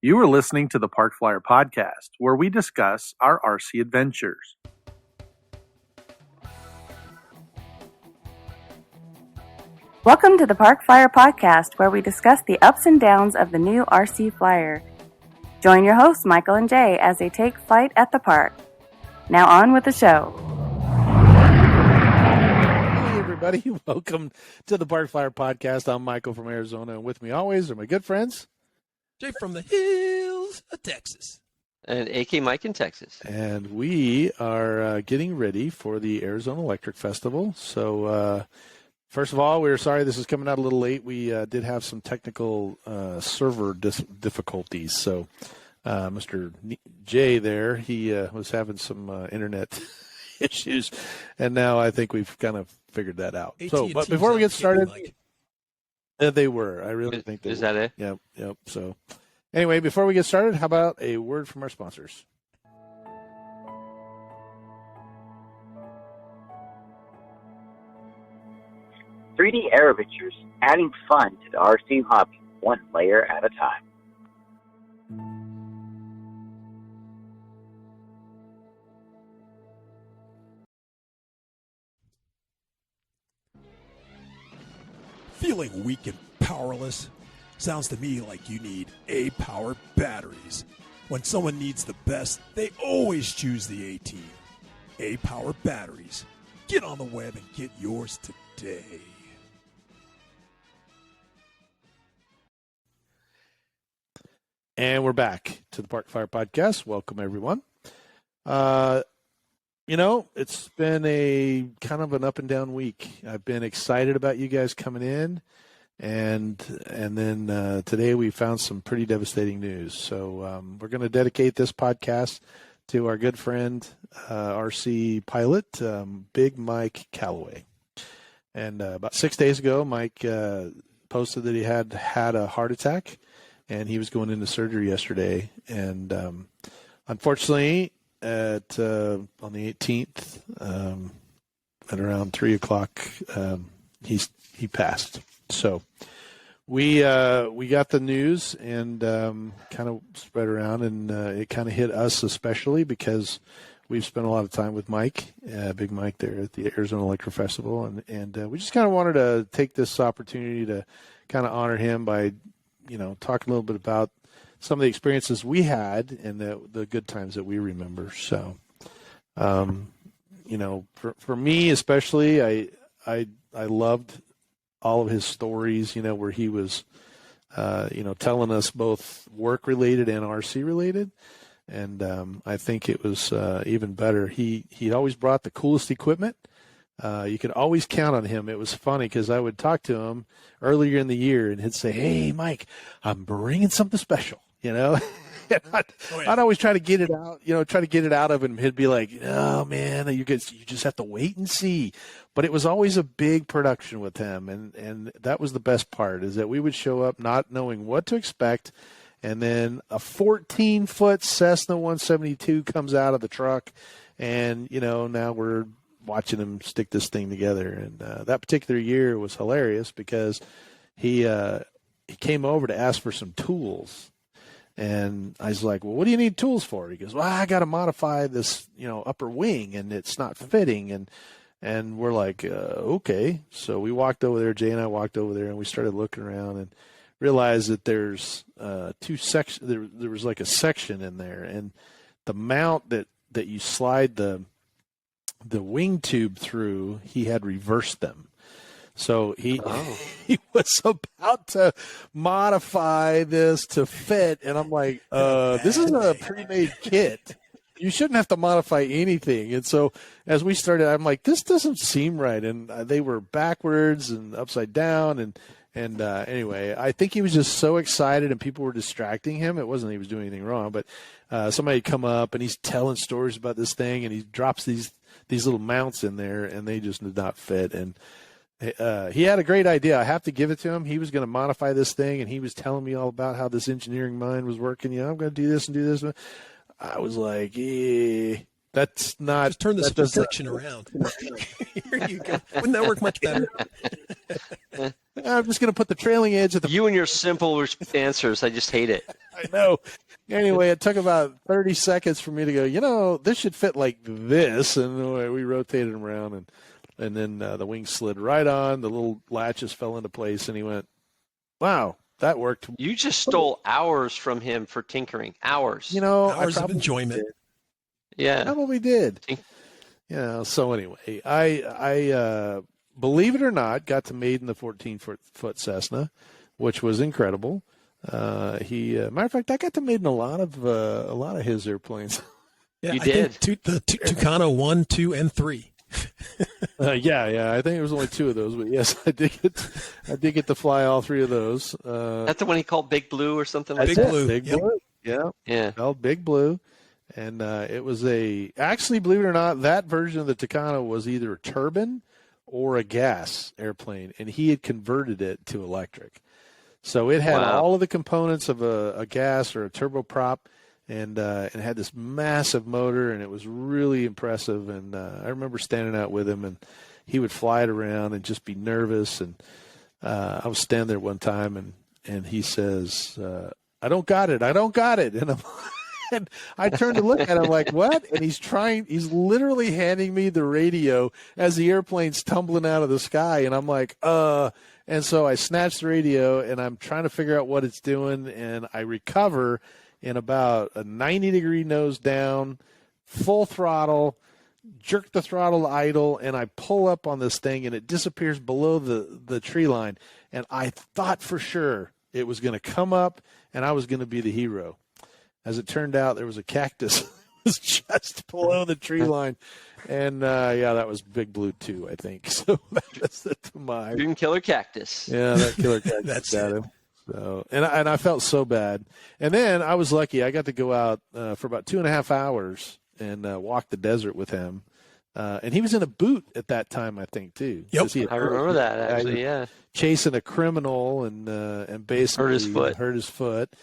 You are listening to the Park Flyer Podcast, where we discuss our RC adventures. Welcome to the Park Flyer Podcast, where we discuss the ups and downs of the new RC Flyer. Join your hosts, Michael and Jay, as they take flight at the park. Now on with the show. Hey, everybody. Welcome to the Park Flyer Podcast. I'm Michael from Arizona, and with me always are my good friends. Jay from the hills of Texas. And AK Mike in Texas. And we are getting ready for the Arizona Electric Festival. So, first of all, we're sorry this is coming out a little late. We did have some technical server difficulties. So, Mr. Jay there, he was having some internet issues. And now I think we've kind of figured that out. So, but before we get started, they were. I really think they were. Is that it? Yep. So, anyway, before we get started, how about a word from our sponsors? "3D Aeroventures, adding fun to the RC hobby, one layer at a time." Feeling weak and powerless? Sounds to me like you need A-Power batteries. When someone needs the best, they always choose the A-Team. A-Power batteries. Get on the web and get yours today. And we're back to the Park Flyer Podcast. Welcome, everyone. It's been a kind of an up and down week. I've been excited about you guys coming in, and then today we found some pretty devastating news. So we're going to dedicate this podcast to our good friend, RC pilot, Big Mike Calloway. And about 6 days ago, Mike posted that he had a heart attack, and he was going into surgery yesterday. And unfortunately, on the 18th, at around 3:00, he passed. So we got the news and kind of spread around, and it kind of hit us especially because we've spent a lot of time with Mike, Big Mike, there at the Arizona Electric Festival, and we just kind of wanted to take this opportunity to kind of honor him by talking a little bit about some of the experiences we had and the good times that we remember. So, for me especially, I loved all of his stories, where he was, telling us both work related and RC related. And I think it was even better. He always brought the coolest equipment. You could always count on him. It was funny because I would talk to him earlier in the year and he'd say, "Hey, Mike, I'm bringing something special." I'd always try to get it out, of him. He'd be like, "Oh man, you just have to wait and see." But it was always a big production with him, and that was the best part, is that we would show up not knowing what to expect, and then a 14-foot Cessna 172 comes out of the truck, and now we're watching him stick this thing together. And that particular year was hilarious because he came over to ask for some tools. And I was like, "Well, what do you need tools for?" He goes, "Well, I got to modify this, upper wing, and it's not fitting." And we're like, "Okay." So we walked over there. Jay and I walked over there, and we started looking around and realized that there's two sections. There was like a section in there, and the mount that you slide the wing tube through, he had reversed them. So he was about to modify this to fit, and I'm like, this is a pre-made kit. You shouldn't have to modify anything. And so as we started, I'm like, this doesn't seem right. And they were backwards and upside down. And anyway, I think he was just so excited, and people were distracting him. It wasn't he was doing anything wrong, but somebody come up, and he's telling stories about this thing, and he drops these little mounts in there, and they just did not fit. And he had a great idea. I have to give it to him. He was going to modify this thing, and he was telling me all about how this engineering mind was working. I'm going to do this and do this. I was like, that's not. Just turn this section around. Here you go. Wouldn't that work much better? I'm just going to put the trailing edge at the. You and your simple answers, I just hate it. I know. Anyway, it took about 30 seconds for me to go, this should fit like this. And we rotated him around, and then the wing slid right on. The little latches fell into place, and he went, wow, that worked. You just stole hours from him for tinkering. Hours. Hours of enjoyment. Did. Yeah. Probably did. So anyway, I believe it or not, got to maiden the 14-foot Cessna, which was incredible. Matter of fact, I got to maiden a lot of his airplanes. Yeah, you did. Think the Tucano 1, 2, and 3. Yeah. I think it was only 2 of those, but yes, I did get to fly all 3 of those. That's the one he called Big Blue or something like Big that. Blue. Big Blue. Yeah. Called Big Blue. And it was actually, believe it or not, that version of the Tucano was either a turbine or a gas airplane, and he had converted it to electric. So it had all of the components of a gas or a turboprop, and it had this massive motor, and it was really impressive. And I remember standing out with him, and he would fly it around and just be nervous. And I was standing there one time, and he says, I don't got it. And I turned to look at him like, what? And he's literally handing me the radio as the airplane's tumbling out of the sky. And I'm like, And so I snatched the radio, and I'm trying to figure out what it's doing. And I recover in about a 90-degree nose down, full throttle, jerk the throttle to idle, and I pull up on this thing, and it disappears below the tree line. And I thought for sure it was going to come up, and I was going to be the hero. As it turned out, there was a cactus that was just below the tree line. And, that was Big Blue, too, I think. So that's the my. Green killer cactus. Yeah, that killer cactus got him. So, and I felt so bad. And then I was lucky. I got to go out for about 2.5 hours and walk the desert with him. And he was in a boot at that time, I think, too. Yep. I remember that, actually, yeah. Chasing a criminal and basically hurt his foot.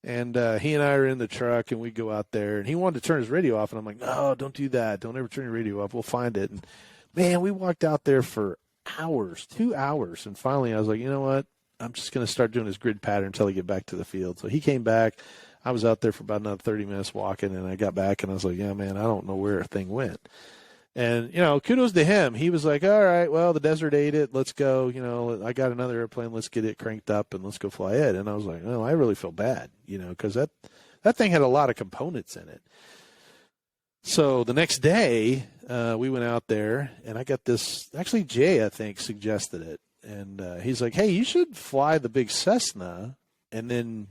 And he and I are in the truck, and we go out there, and he wanted to turn his radio off, and I'm like, no, don't do that. Don't ever turn your radio off. We'll find it. And, man, we walked out there for hours, 2 hours, and finally I was like, you know what? I'm just going to start doing this grid pattern until I get back to the field. So he came back. I was out there for about another 30 minutes walking, and I got back, and I was like, yeah, man, I don't know where a thing went. And, kudos to him. He was like, all right, well, the desert ate it. Let's go. I got another airplane. Let's get it cranked up and let's go fly it. And I was like, oh, I really feel bad, because that thing had a lot of components in it. So the next day, we went out there, and I got this. Actually, Jay, I think, suggested it. And he's like, hey, you should fly the big Cessna and then,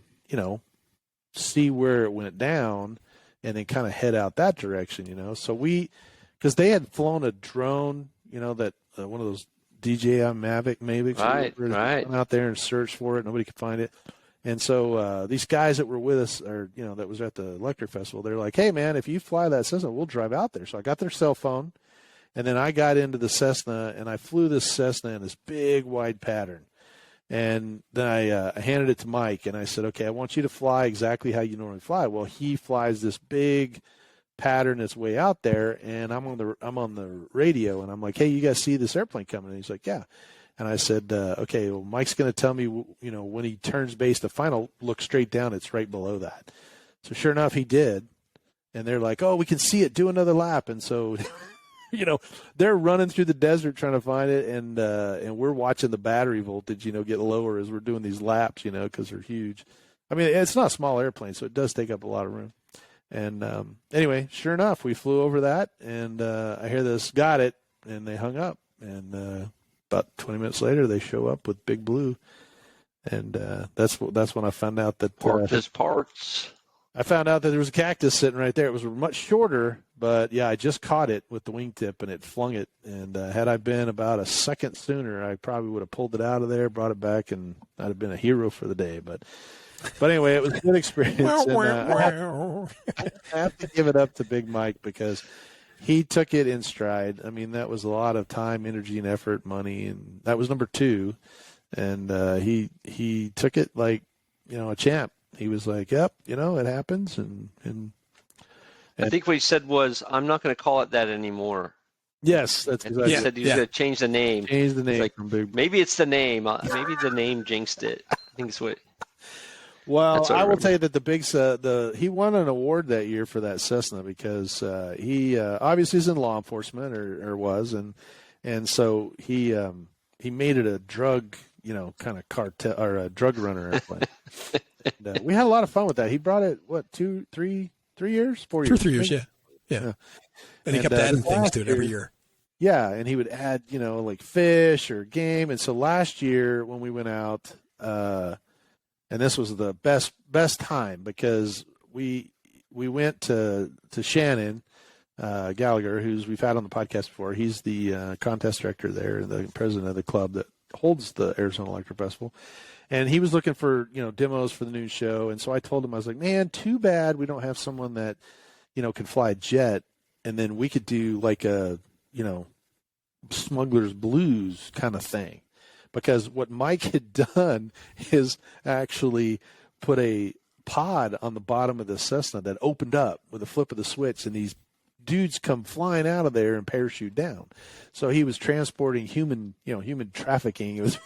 see where it went down and then kind of head out that direction, So because they had flown a drone, that one of those DJI Mavics. Right. Went out there and searched for it. Nobody could find it. And so these guys that were with us, or, that was at the Electric Festival, they're like, hey, man, if you fly that Cessna, we'll drive out there. So I got their cell phone, and then I got into the Cessna, and I flew this Cessna in this big, wide pattern. And then I handed it to Mike, and I said, okay, I want you to fly exactly how you normally fly. Well, he flies this big pattern that's way out there, and I'm on the radio, and I'm like, hey, you guys see this airplane coming? And he's like, yeah. And I said, okay, well, Mike's going to tell me, when he turns base to final, look straight down. It's right below that. So sure enough, he did. And they're like, oh, we can see it. Do another lap. And so, they're running through the desert trying to find it, and we're watching the battery voltage, get lower as we're doing these laps, because they're huge. I mean, it's not a small airplane, so it does take up a lot of room. And anyway, sure enough, we flew over that, and I hear this, got it, and they hung up. And about 20 minutes later, they show up with Big Blue, and that's when I found out that parts. I found out that there was a cactus sitting right there. It was much shorter, but yeah, I just caught it with the wingtip, and it flung it. And had I been about a second sooner, I probably would have pulled it out of there, brought it back, and I'd have been a hero for the day. But anyway, it was a good experience. And, I have to give it up to Big Mike because he took it in stride. I mean, that was a lot of time, energy, and effort, money, and that was number 2. And he took it like, a champ. He was like, yep, it happens. And I think what he said was, I'm not going to call it that anymore. Yes, that's And exactly. he said he was going to change the name. Change the name Like, from Big. maybe it's the name. Maybe the name jinxed it. I think it's what. Well, That's what I I will remember. tell you that he won an award that year for that Cessna because he obviously is in law enforcement or was, and so he made it a drug kind of cartel or a drug runner airplane. And, we had a lot of fun with that. He brought it 3 years, 4 years, 3 years, yeah. And he kept adding things to it every year. Yeah, and he would add like fish or game. And so last year when we went out. And this was the best time because we went to Shannon Gallagher, who's we've had on the podcast before. He's the contest director there, the president of the club that holds the Arizona Electric Festival. And he was looking for demos for the new show. And so I told him, I was like, man, too bad we don't have someone that can fly a jet, and then we could do like a Smuggler's Blues kind of thing. Because what Mike had done is actually put a pod on the bottom of the Cessna that opened up with a flip of the switch, and these dudes come flying out of there and parachute down. So he was transporting human trafficking. It was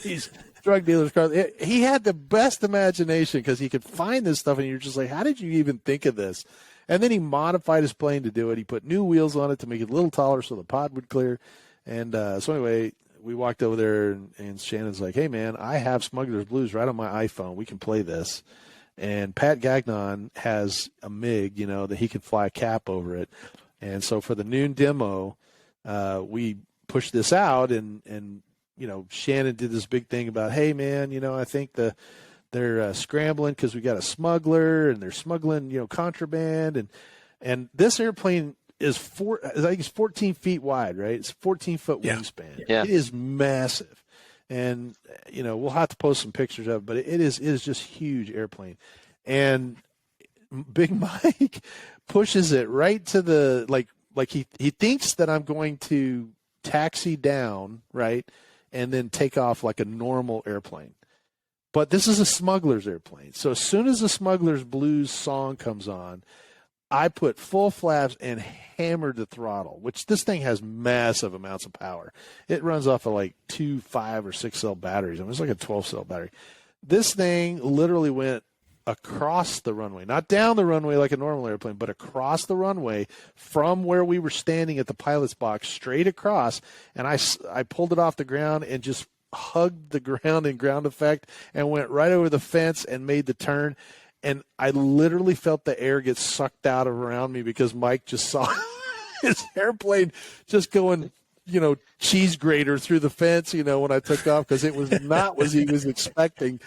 these drug dealers' cars. He had the best imagination because he could find this stuff, and you're just like, how did you even think of this? And then he modified his plane to do it. He put new wheels on it to make it a little taller so the pod would clear. And so anyway, we walked over there, and Shannon's like, hey, man, I have Smuggler's Blues right on my iPhone. We can play this. And Pat Gagnon has a MiG, that he could fly a cap over it. And so for the noon demo, we pushed this out, and Shannon did this big thing about, hey, man, I think they're scrambling because we got a smuggler, and they're smuggling, contraband. And this airplane is I think it's 14 feet wide, right? It's 14-foot wingspan. Yeah. It is massive. And, we'll have to post some pictures of it, but it is just huge airplane. And Big Mike pushes it right to the, like he thinks that I'm going to taxi down, right? And then take off like a normal airplane. But this is a smuggler's airplane. So as soon as the Smuggler's Blues song comes on, I put full flaps and hammered the throttle, which this thing has massive amounts of power. It runs off of like 2 5 or 6 cell batteries. I mean, it's like a 12-cell battery. This thing literally went across the runway, not down the runway like a normal airplane, but across the runway from where we were standing at the pilot's box straight across. And I pulled it off the ground and just hugged the ground in ground effect and went right over the fence and made the turn. And I literally felt the air get sucked out of around me because Mike just saw his airplane just going, cheese grater through the fence, when I took off, because it was not what he was expecting.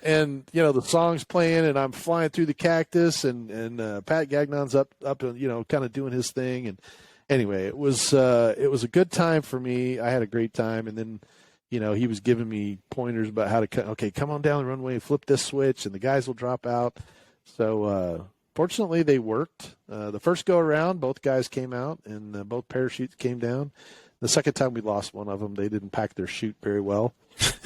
And, the song's playing and I'm flying through the cactus and Pat Gagnon's up, kind of doing his thing. And anyway, it was a good time for me. I had a great time. And then, he was giving me pointers about how to come on down the runway, flip this switch, and the guys will drop out. So fortunately, they worked. The first go around, both guys came out, and both parachutes came down. The second time we lost one of them, they didn't pack their chute very well.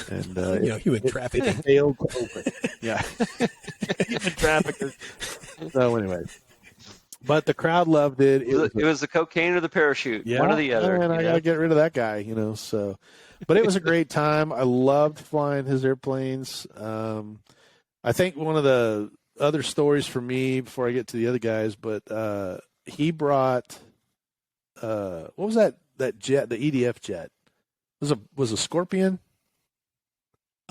And human trafficking. It failed to open. Yeah. Human traffickers. So anyway. But the crowd loved it. It was the cocaine or the parachute, one or the other. And I got to get rid of that guy, so. But it was a great time. I loved flying his airplanes. I think one of the other stories for me before I get to the other guys, but he brought what was that jet, the EDF jet? Was a Scorpion?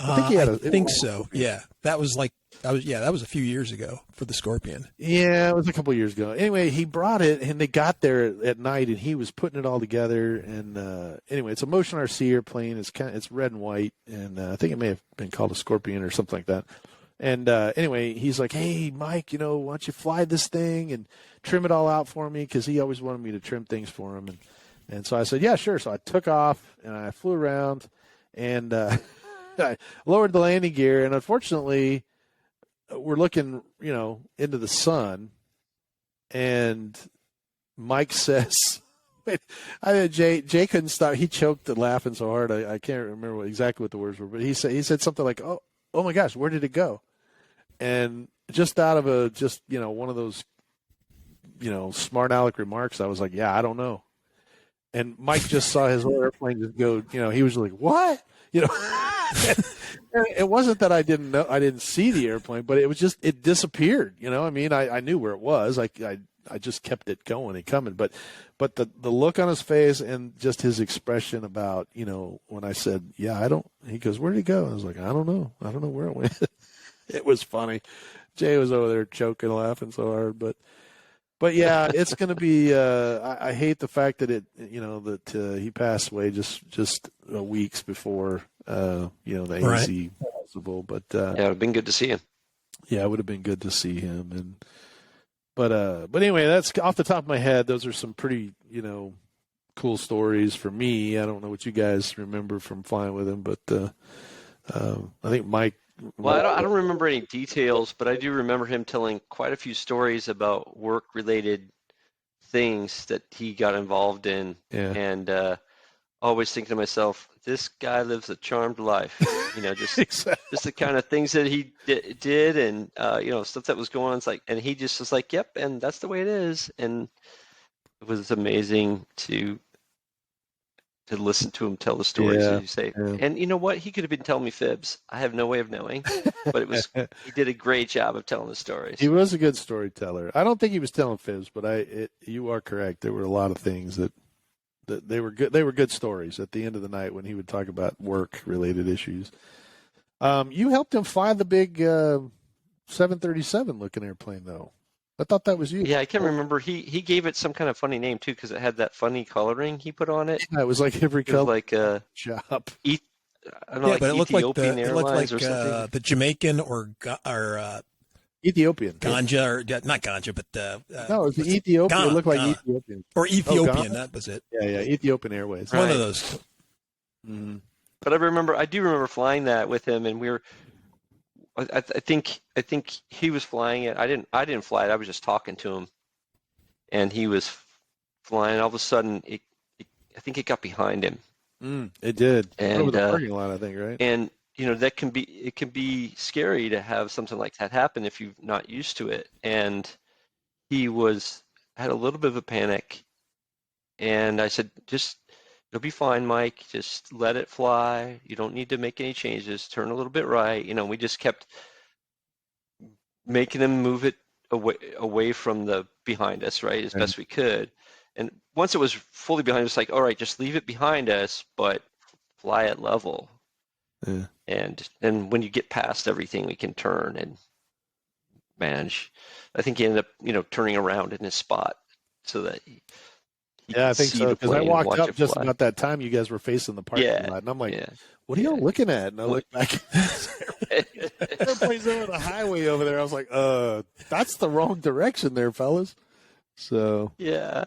I think he had I think so. Yeah, that was a few years ago for the Scorpion. Yeah, it was a couple of years ago. Anyway, he brought it, and they got there at night, and he was putting it all together. And anyway, it's a Motion RC airplane. It's red and white, and I think it may have been called a Scorpion or something like that. And anyway, he's like, "Hey, Mike, why don't you fly this thing and trim it all out for me?" Because he always wanted me to trim things for him. And so I said, "Yeah, sure." So I took off and I flew around, and I lowered the landing gear, and unfortunately, we're looking, into the sun, and Mike says, Jay couldn't stop. He choked laughing so hard. I can't remember exactly what the words were, but he said something like, "Oh my gosh, where did it go?" And just out of one of those, smart aleck remarks, I was like, "Yeah, I don't know." and Mike just saw his little airplane just go. He was like, "What?" It wasn't that I didn't see the airplane, but it was just it disappeared. I mean, I knew where it was. I just kept it going and coming, but the look on his face and just his expression about when I said, "Yeah, I don't," he goes, "Where'd he go?" I was like, "I don't know where it went." It was funny. Jay was over there choking, laughing so hard, but yeah, it's going to be. I hate the fact that he passed away just weeks before the AZ possible. But yeah, it would have been good to see him. Yeah, it would have been good to see him. But anyway, that's off the top of my head. Those are some pretty cool stories for me. I don't know what you guys remember from flying with him, but I think Mike. Well, I don't remember any details, but I do remember him telling quite a few stories about work-related things that he got involved in, and always thinking to myself, this guy lives a charmed life. Just exactly. Just the kind of things that he did, and stuff that was going on. It's like, and he just was like, "Yep," and that's the way it is, and it was amazing to listen to him tell the stories, as you say. Yeah. And you know what? He could have been telling me fibs. I have no way of knowing, but he did a great job of telling the stories. He was a good storyteller. I don't think he was telling fibs, but you are correct. There were a lot of things that they were good. They were good stories at the end of the night when he would talk about work-related issues. You helped him fly the big 737 looking airplane, though. I thought that was you. Yeah, I can't remember. He gave it some kind of funny name too, because it had that funny coloring he put on it. Yeah, it was like every color. Like job. I don't know, yeah, but it looked like the Jamaican or Ethiopian ganja or not ganja, but no, it was the Ethiopian. Ghana, it looked like Ghana. Ethiopian Or Ethiopian. That was it. Yeah, Ethiopian Airways. One of those. Mm-hmm. But I do remember flying that with him, and we were. I think he was flying it. I didn't fly it. I was just talking to him, and he was flying. All of a sudden, I think it got behind him. It did. And over the parking lot, I think, right? And it can be scary to have something like that happen if you're not used to it. And he had a little bit of a panic, and I said, "It'll be fine, Mike. Just let it fly. You don't need to make any changes. Turn a little bit right." We just kept making him move it away from the behind us, right, as best we could. And once it was fully behind us, like, all right, just leave it behind us, but fly at level. Yeah. And when you get past everything, we can turn and manage. I think he ended up, turning around in his spot so that he I think so, because I walked up just about that time you guys were facing the parking lot, and I'm like, what are y'all looking at? And I look back. Airplane's over the highway over there. I was like, that's the wrong direction there, fellas. So yeah,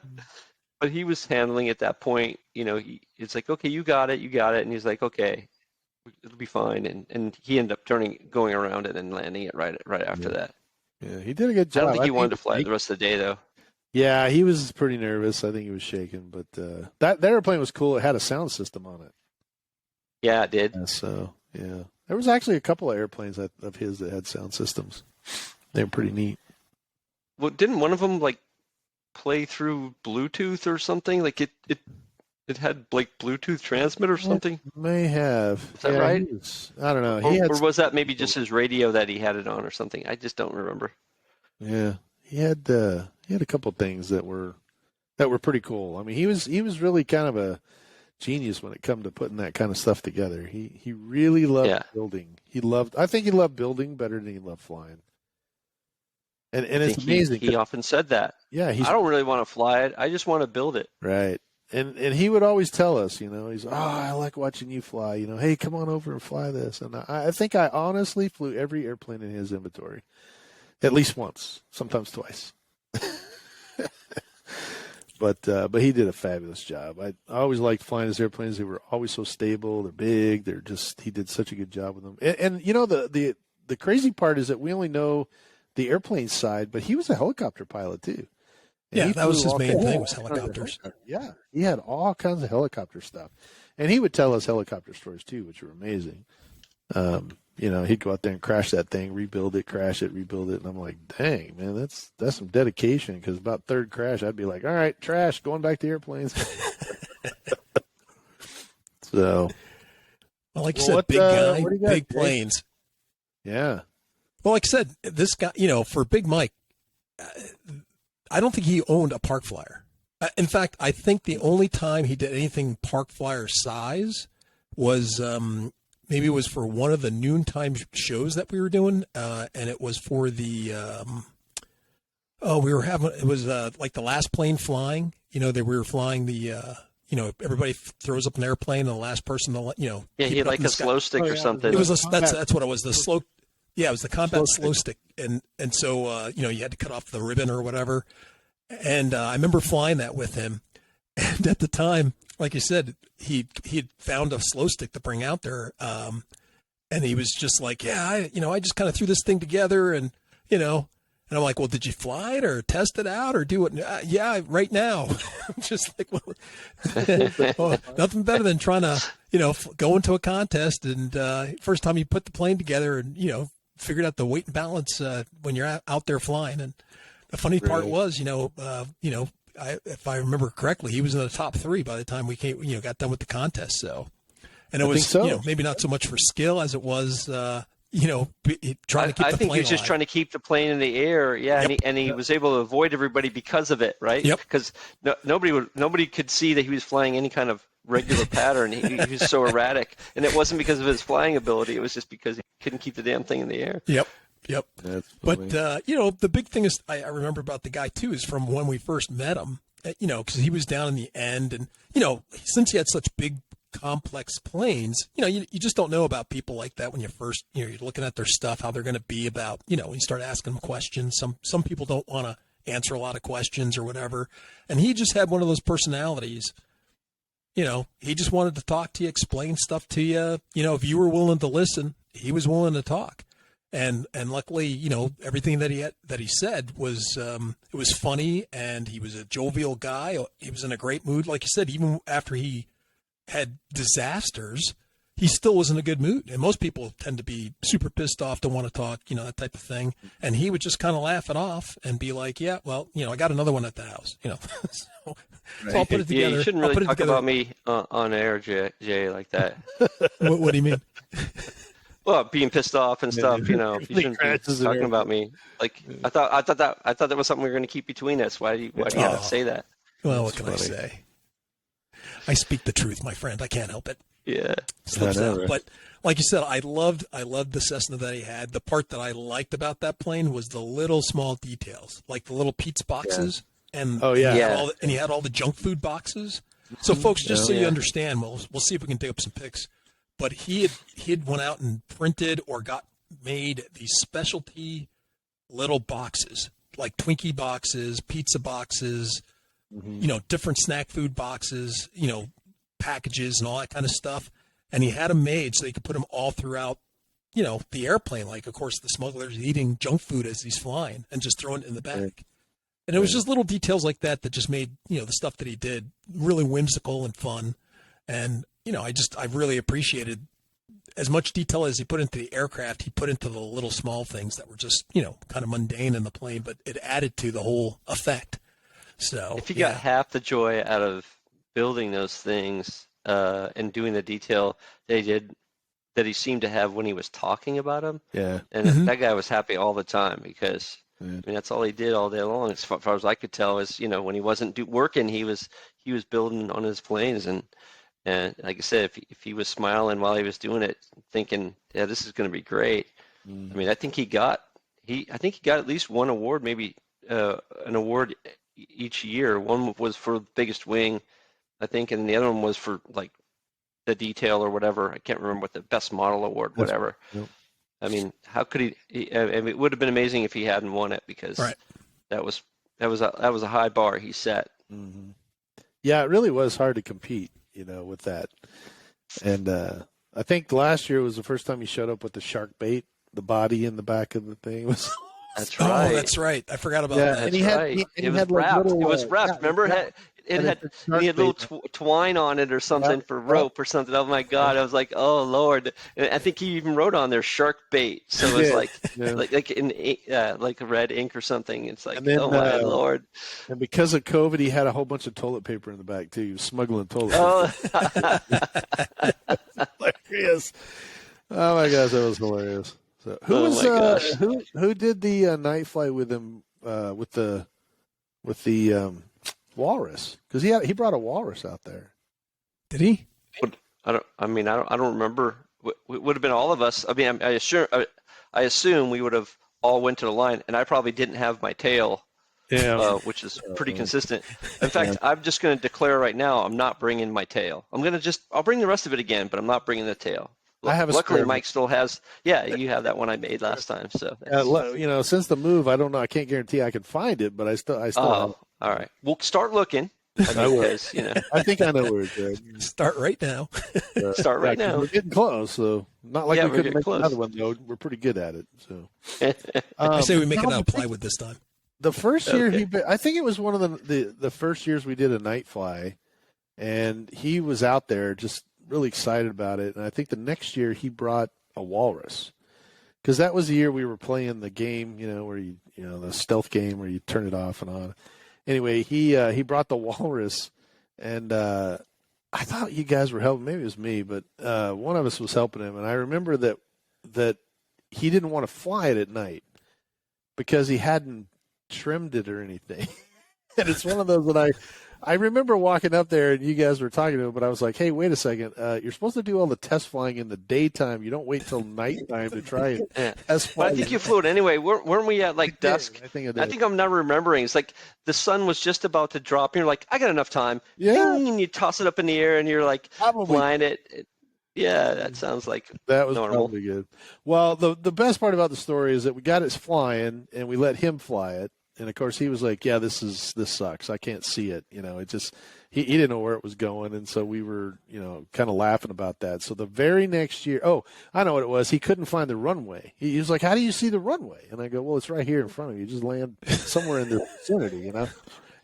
but he was handling at that point. It's like, okay, you got it, and he's like, okay, it'll be fine. And he ended up going around it and landing it right after that. Yeah, he did a good job. I don't think he wanted to fly the rest of the day though. Yeah, he was pretty nervous. I think he was shaking, but that airplane was cool. It had a sound system on it. Yeah, it did. Yeah, so yeah, there was actually a couple of airplanes of his that had sound systems. They were pretty neat. Well, didn't one of them play through Bluetooth or something? Like it had Bluetooth transmit or something? It may have. Is that right? I don't know. Or was that maybe just his radio that he had it on or something? I just don't remember. Yeah, he had a couple things that were pretty cool. I mean, he was really kind of a genius when it come to putting that kind of stuff together. He really loved building. I think he loved building better than he loved flying. And it's amazing. He often said that. Yeah, I don't really want to fly it. I just want to build it. Right. And he would always tell us, he's, I like watching you fly. Hey, come on over and fly this. And I think I honestly flew every airplane in his inventory, at least once, sometimes twice. But he did a fabulous job. I always liked flying his airplanes. They were always so stable. They're big. He did such a good job with them. And the crazy part is that we only know the airplane side, but he was a helicopter pilot too. And that was his main thing, was helicopters. Yeah, he had all kinds of helicopter stuff. And he would tell us helicopter stories too, which were amazing. He'd go out there and crash that thing, rebuild it, crash it, rebuild it. And I'm like, dang, man, that's some dedication, because about third crash, I'd be like, all right, trash, going back to airplanes. So, Well, like you said, big guy, big planes. Yeah. Well, like I said, this guy, for Big Mike, I don't think he owned a park flyer. In fact, I think the only time he did anything park flyer size was maybe it was for one of the noontime shows that we were doing, and it was for the it was like the last plane flying. That we were flying the everybody throws up an airplane and the last person Yeah, he had like a slow stick or something. It was that's what it was, the slow. Yeah, it was the combat slow stick, and so you had to cut off the ribbon or whatever. And I remember flying that with him, and at the time, like you said, he had found a slow stick to bring out there, and he was just like, yeah, I just kind of threw this thing together, and and I'm like, well, did you fly it or test it out or do it? Yeah, right now. I'm just like, well, nothing better than trying to go into a contest and first time you put the plane together and figured out the weight and balance when you're out there flying. And the funny part was, if I remember correctly, he was in the top 3 by the time we came, got done with the contest. So, and it was, maybe not so much for skill as it was, trying to keep the plane I think he was just alive. trying to keep the plane in the air. Yeah. Yep. And he was able to avoid everybody because of it. Right. Yep. Because nobody could see that he was flying any kind of regular pattern. He was so erratic, and it wasn't because of his flying ability. It was just because he couldn't keep the damn thing in the air. Yep. But the big thing is I remember about the guy too is from when we first met him, because he was down in the end, and since he had such big complex planes, you just don't know about people like that when you first you're looking at their stuff, how they're going to be about when you start asking them questions. Some people don't want to answer a lot of questions or whatever, and he just had one of those personalities. He just wanted to talk to you, explain stuff to you. If you were willing to listen, he was willing to talk. And luckily, everything that he said was it was funny, and he was a jovial guy. He was in a great mood, like you said. Even after he had disasters, he still was in a good mood. And most people tend to be super pissed off, don't want to talk, that type of thing. And he would just kind of laugh it off and be like, "Yeah, well, I got another one at the house." So I'll put it together. Yeah, you shouldn't really talk about me on air, Jay, like that. What do you mean? Well, being pissed off and stuff, you shouldn't be talking about me. Like I thought that was something we were going to keep between us. Why do you have to say that? Well, what can I say? I speak the truth, my friend. I can't help it. Yeah. Slips out. Right? But like you said, I loved the Cessna that he had. The part that I liked about that plane was the little small details, like the little pizza boxes, and he had all the junk food boxes. So, folks, just so you understand, we'll see if we can dig up some pics. But he had went out and printed or got made these specialty little boxes, like Twinkie boxes, pizza boxes, different snack food boxes, packages and all that kind of stuff. And he had them made so they could put them all throughout, the airplane. Like, of course, the smuggler's eating junk food as he's flying and just throwing it in the bag. And it was just little details like that that just made, the stuff that he did really whimsical and fun. And, I really appreciated as much detail as he put into the aircraft, he put into the little small things that were just, kind of mundane in the plane, but it added to the whole effect. So if you got half the joy out of building those things and doing the detail they did that he seemed to have when he was talking about them, and that guy was happy all the time because that's all he did all day long. As far as I could tell, is when he wasn't working, he was building on his planes, and like I said, if he was smiling while he was doing it, thinking, yeah, this is going to be great. I think he got at least one award, maybe an award each year. One was for biggest wing, I think, and the other one was for like the detail or whatever. I can't remember what the best model award, whatever. Yep. How could he? It would have been amazing if he hadn't won it because that was a high bar he set. Mm-hmm. Yeah, it really was hard to compete, with that. And I think last year was the first time he showed up with the shark bait, the body in the back of the thing was. That's right. Oh, that's right. I forgot about that. And it was wrapped. It was wrapped. Remember, it And had it's a and he shark had little bait. twine on it or something Yep, for yep. rope or something. Oh my God! I was like, oh Lord! And I think he even wrote on there shark bait. So He it was did. like Yeah. like a red ink or something. It's And like, then, oh my Lord! and because of COVID, he had a whole bunch of toilet paper in the back too. He was smuggling toilet Oh, paper. Hilarious. Oh my gosh, that was hilarious. So who oh was my gosh! who did the night flight with him with the walrus? Because he brought a walrus out there. Did he? I don't remember. It would have been all of us. I mean, I assume we would have all went to the line, and I probably didn't have my tail, Yeah. which is pretty consistent. In fact, I'm just going to declare right now, I'm not bringing my tail. I'll bring the rest of it again, but I'm not bringing the tail. I have a Luckily, spare. Mike still has. Yeah, you have that one I made last time. So Since the move, I don't know. I can't guarantee I can find it, but I still have oh, it. all right. We'll start looking. I I mean, will. because I think I know where it's at. Start right now. start right 'Cause now. we're getting close, so not like Yeah, we we're couldn't getting make close. another one though. We're pretty good at it. So I say we make it no, out of plywood this time. the first year Okay. I think it was one of the first years we did a night fly, and he was out there just really excited about it. And I think the next year he brought a walrus, because that was the year we were playing the game, where the stealth game where you turn it off and on. Anyway, he brought the walrus, and I thought you guys were helping. Maybe it was me, but one of us was helping him, and I remember that he didn't want to fly it at night because he hadn't trimmed it or anything. And it's one of those that I remember walking up there and you guys were talking to him, but I was like, hey, wait a second. You're supposed to do all the test flying in the daytime. You don't wait till nighttime to try and Yeah. test fly. But I think you flew it anyway. Weren't we at like dusk? I think I did. I think I'm not remembering. It's like the sun was just about to drop, and you're like, I got enough time. Yeah. Ding, and you toss it up in the air, and you're like Probably. flying it. Yeah, that sounds like That was normal. probably good. Well, the best part about the story is that we got it flying and we let him fly it. And of course he was like, yeah, this sucks. I can't see it. It just, he didn't know where it was going. And so we were, kind of laughing about that. So the very next year, I know what it was. He couldn't find the runway. He was like, how do you see the runway? And I go, well, it's right here in front of you. Just land somewhere in the vicinity,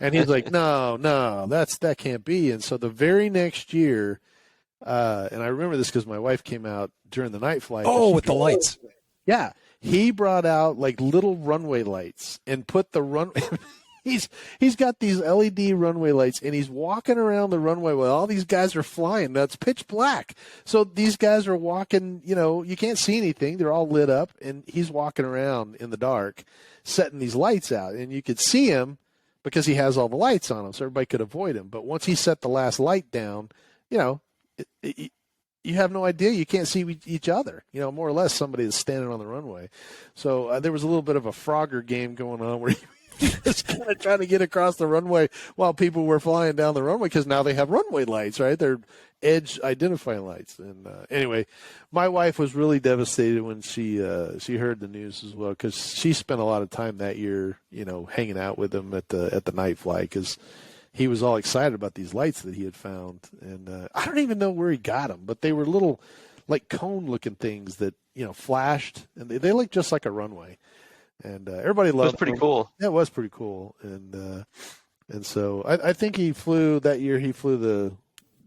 And he's like, no, that can't be. And so the very next year, and I remember this because my wife came out during the night flight. Oh, with the lights. Yeah. He brought out like little runway lights and put the he's got these LED runway lights, and he's walking around the runway while all these guys are flying. Now it's pitch black. So these guys are walking, you can't see anything. They're all lit up, and he's walking around in the dark setting these lights out, and you could see him because he has all the lights on him, so everybody could avoid him. But once he set the last light down, you have no idea. You can't see each other. More or less somebody is standing on the runway. So there was a little bit of a Frogger game going on where he was kind of trying to get across the runway while people were flying down the runway, because now they have runway lights, right? They're edge identifying lights. And anyway, my wife was really devastated when she heard the news as well, because she spent a lot of time that year, hanging out with him at the night flight, because he was all excited about these lights that he had found. And I don't even know where he got them, but they were little, like cone-looking things that, flashed. And they looked just like a runway. And everybody loved it. It was pretty cool. Yeah, it was pretty cool. And so I think he flew that year. He flew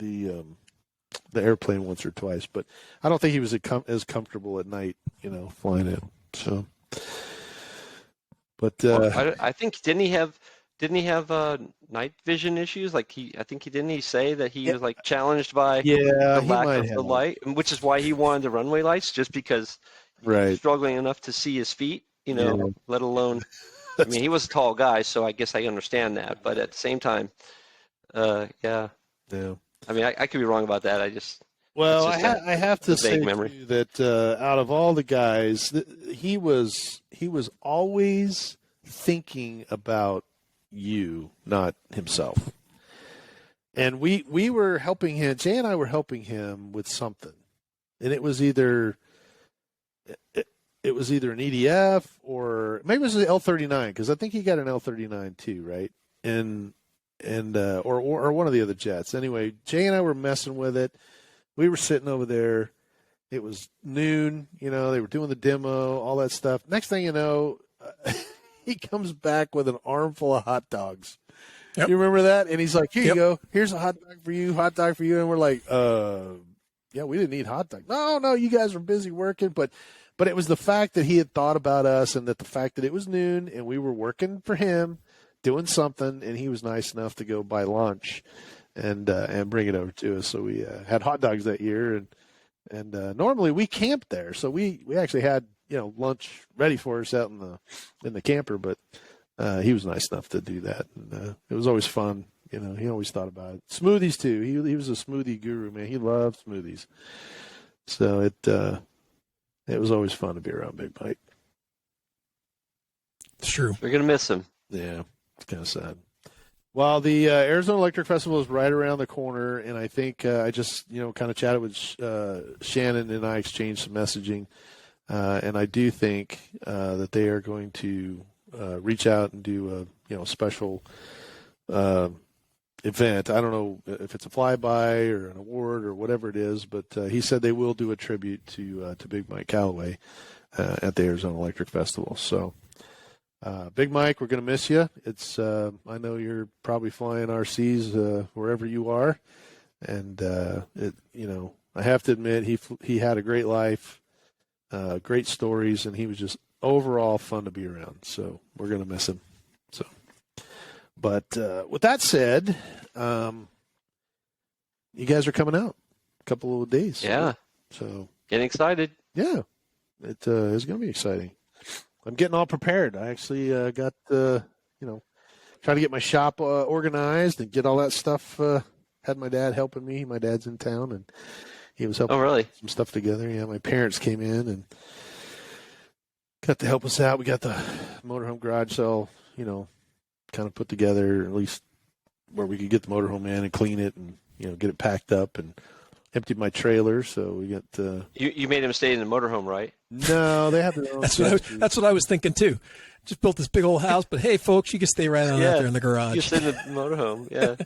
the airplane once or twice. But I don't think he was as comfortable at night, flying it. So, but I think didn't he have night vision issues? Like didn't he say that he was like challenged by the lack of the light, which is why he wanted the runway lights, just because he was struggling enough to see his feet, let alone. I mean, he was a tall guy, so I guess I understand that. But at the same time, yeah. I mean, I could be wrong about that. I have to say to you that out of all the guys, he was always thinking about you, not himself. And we were helping him. Jay and I were helping him with something, and it was either an EDF or maybe it was an L39, because I think he got an L39 too, right? And or one of the other jets. Anyway, Jay and I were messing with it. We were sitting over there. It was noon. They were doing the demo, all that stuff. Next thing you know. He comes back with an armful of hot dogs, Yep. You remember that? And he's like, here Yep. you go. Here's a hot dog for you, hot dog for you. And we're like, yeah, we didn't eat hot dog. No, you guys were busy working. But it was the fact that he had thought about us, and that the fact that it was noon and we were working for him, doing something, and he was nice enough to go buy lunch and bring it over to us. So we had hot dogs that year, and normally we camped there, so we actually had lunch ready for us out in the camper. But he was nice enough to do that, and it was always fun. He always thought about it. Smoothies too. He was a smoothie guru, man. He loved smoothies. So it was always fun to be around Big Mike. It's true. We're gonna miss him. Yeah, it's kind of sad. Well, the Arizona Electric Festival is right around the corner, and I think I just kind of chatted with Shannon, and I exchanged some messaging, and I do think that they are going to reach out and do a special event. I don't know if it's a flyby or an award or whatever it is, but he said they will do a tribute to Big Mike Calloway at the Arizona Electric Festival. So, Big Mike, we're going to miss you. It's I know you're probably flying RCs wherever you are, and I have to admit he had a great life, great stories, and he was just overall fun to be around. So we're going to miss him. So. But with that said, you guys are coming out a couple of days. Yeah. So getting excited. Yeah, it is going to be exciting. I'm getting all prepared. I actually got trying to get my shop organized and get all that stuff. Had my dad helping me. My dad's in town, and he was helping. Oh, really? Some stuff together. Yeah, my parents came in and got to help us out. We got the motorhome garage sale, kind of put together, at least where we could get the motorhome in and clean it and get it packed up, and emptied my trailer. So we got you made him stay in the motorhome, right? No, they have their own. That's what I was thinking too. Just built this big old house, but hey, folks, you can stay right on out there in the garage. You stay in the motorhome, yeah.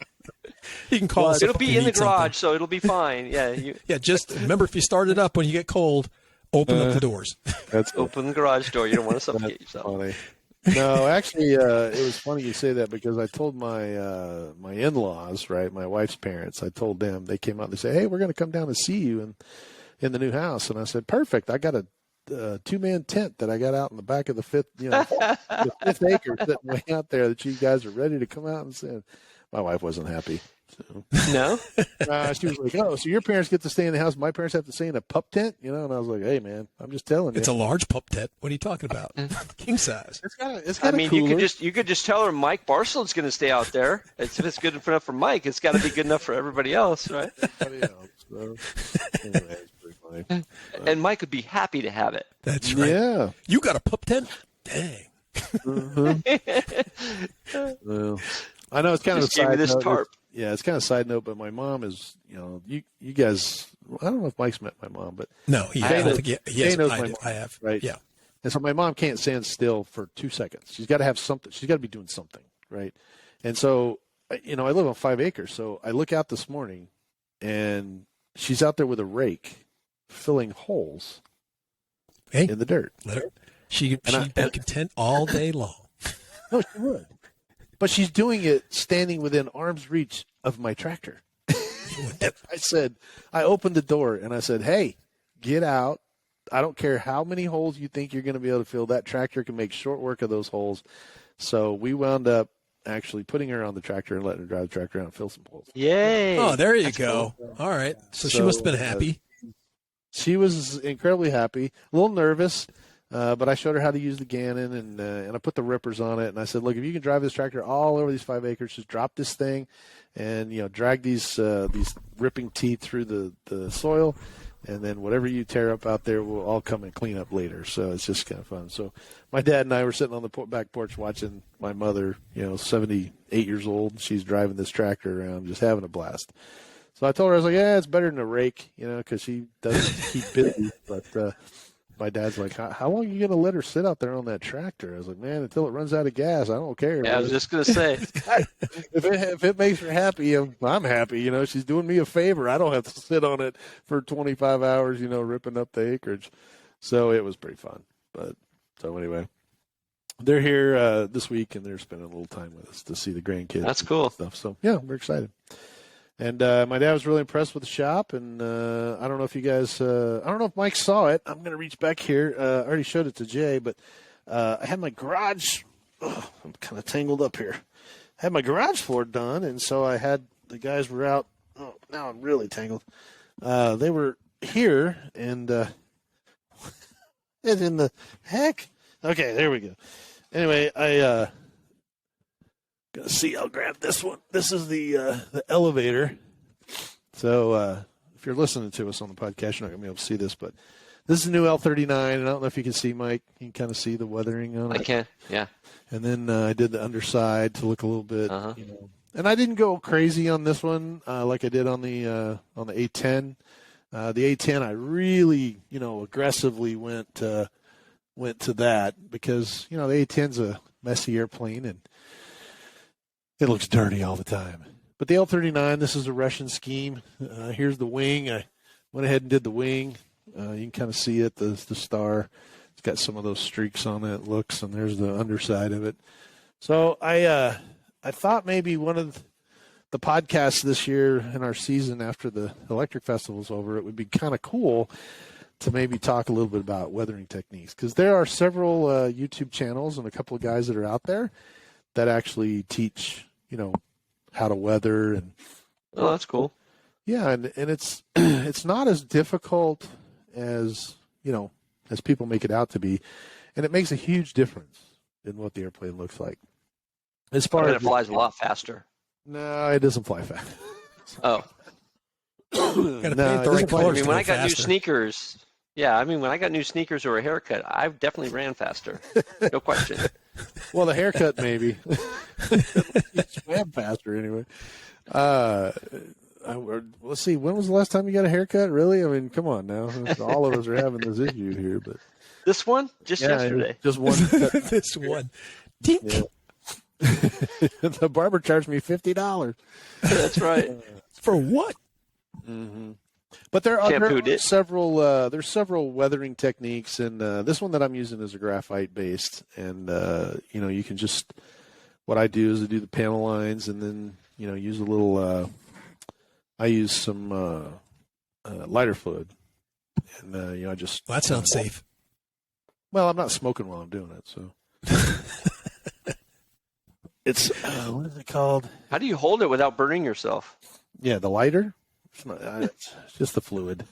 You can call us. It'll be in the garage, something. so it'll be fine. Yeah. Yeah, just remember, if you start it up when you get cold, open up the doors. That's open the garage door. You don't want to suffocate yourself. Funny. No, actually, it was funny you say that, because I told my in-laws, right, my wife's parents, I told them, they came out and they said, hey, we're going to come down and see you in the new house. And I said, perfect. I got a 2-man tent that I got out in the back of the fifth acre sitting way out there that you guys are ready to come out and see. My wife wasn't happy. So. No? She was like, oh, so your parents get to stay in the house, my parents have to stay in a pup tent? And I was like, hey, man, I'm just telling you. It's a large pup tent. What are you talking about? King size. It's got you could just tell her Mike Barcelo's going to stay out there. If it's good enough for Mike, it's got to be good enough for everybody else, right? So, anyway, it's pretty funny. And Mike would be happy to have it. That's right. Yeah. You got a pup tent? Dang. Well, I know it's kind Just of a gave me side this note. tarp. Yeah, it's kind of a side note, but my mom is, you guys, I don't know if Mike's met my mom, but No, I don't think he has. knows my mom, I have. right? Yeah. And so my mom can't stand still for 2 seconds. She's got to have something. She's got to be doing something, right? And so, I live on 5 acres, so I look out this morning, and she's out there with a rake filling holes in the dirt. Let her. She'd be content all day long. No, she would. But she's doing it standing within arm's reach of my tractor. I opened the door and I said, hey, get out. I don't care how many holes you think you're going to be able to fill. That tractor can make short work of those holes. So we wound up actually putting her on the tractor and letting her drive the tractor around and fill some holes. Yay. Oh, there you go. Cool. All right. So she must have been happy. She was incredibly happy, a little nervous. But I showed her how to use the Gannon, and I put the rippers on it. And I said, look, if you can drive this tractor all over these 5 acres, just drop this thing and, drag these ripping teeth through the soil. And then whatever you tear up out there will all come and clean up later. So it's just kind of fun. So my dad and I were sitting on the back porch watching my mother, 78 years old. She's driving this tractor around, just having a blast. So I told her, I was like, yeah, it's better than a rake, because she doesn't keep busy. But my dad's like, how long are you going to let her sit out there on that tractor? I was like, man, until it runs out of gas, I don't care. Yeah, I was just going to say. if it makes her happy, I'm happy. She's doing me a favor. I don't have to sit on it for 25 hours, ripping up the acreage. So it was pretty fun. But so anyway, they're here this week, and they're spending a little time with us to see the grandkids. That's cool. Stuff. So yeah, we're excited. And my dad was really impressed with the shop, and I don't know if you guys, I don't know if Mike saw it. I'm going to reach back here. I already showed it to Jay, but I had my garage. I'm kind of tangled up here. I had my garage floor done, and so I had the guys were out. Oh, now I'm really tangled. They were here, and and in the heck. Okay, there we go. Anyway, I gonna see. I'll grab this one. This is the elevator. So if you're listening to us on the podcast, you're not gonna be able to see this, but this is a new L39, and I don't know if you can see, Mike. You can kind of see the weathering on it. I can, yeah. And then I did the underside to look a little bit, And I didn't go crazy on this one like I did on the A10. The A10, I really, aggressively went to that because the A10's a messy airplane and it looks dirty all the time. But the L39, this is a Russian scheme. Here's the wing. I went ahead and did the wing. You can kind of see it, the star. It's got some of those streaks on it. Looks, and there's the underside of it. So I thought maybe one of the podcasts this year in our season after the Electric Festival's over, it would be kind of cool to maybe talk a little bit about weathering techniques, because there are several YouTube channels and a couple of guys that are out there that actually teach, how to weather. And oh, that's cool. Yeah, and it's it's not as difficult as as people make it out to be, and it makes a huge difference in what the airplane looks like. As far as it flies a lot faster. No, it doesn't fly fast. Oh. Gotta paint the right colors. When I got new sneakers, when I got new sneakers or a haircut, I definitely ran faster. No question. Well, the haircut maybe. Swam faster anyway. Let's see. When was the last time you got a haircut? Really? I mean, come on now. All of us are having this issue here, but this one just yesterday. Just one. This one. Tink. Yeah. The barber charged me $50. That's right. For what? Mm-hmm. But there are several. There's several weathering techniques, and this one that I'm using is a graphite based, and you can just. What I do is I do the panel lines, and then use a little. I use some lighter fluid, and I just. Well, that sounds safe. Well, I'm not smoking while I'm doing it, so. It's what is it called? How do you hold it without burning yourself? Yeah, the lighter. It's not. It's just the fluid.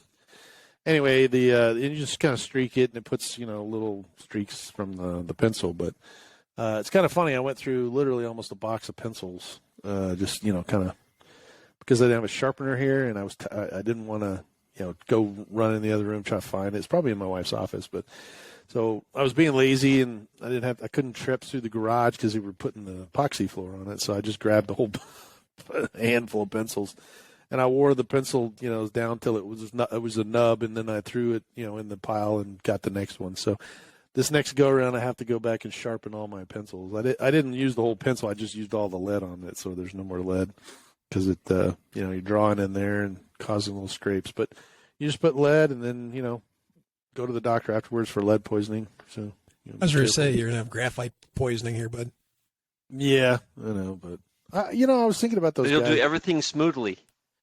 Anyway, you just kind of streak it, and it puts little streaks from the pencil. But it's kind of funny. I went through literally almost a box of pencils, just kind of because I didn't have a sharpener here, and I didn't want to go run in the other room try to find it. It's probably in my wife's office, but. So I was being lazy, and I couldn't trip through the garage because they were putting the epoxy floor on it. So I just grabbed the whole handful of pencils, and I wore the pencil, down till it was a nub, and then I threw it, in the pile and got the next one. So this next go around, I have to go back and sharpen all my pencils. I didn't use the whole pencil; I just used all the lead on it, so there's no more lead because it, you're drawing in there and causing little scrapes. But you just put lead, and then go to the doctor afterwards for lead poisoning. So I was going to say you're going to have graphite poisoning here, bud. Yeah, I know, but I was thinking about those. You'll guys. do everything smoothly.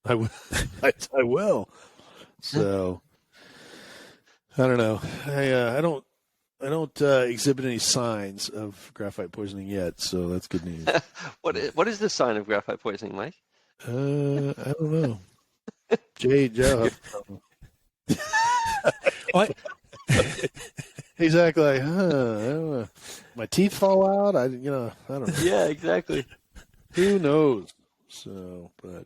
I will. So I don't know. I don't exhibit any signs of graphite poisoning yet, so that's good news. What is the sign of graphite poisoning, Mike? I don't know. Joe. What? Exactly. I don't know. My teeth fall out. I don't know. Yeah, exactly. Who knows? So, but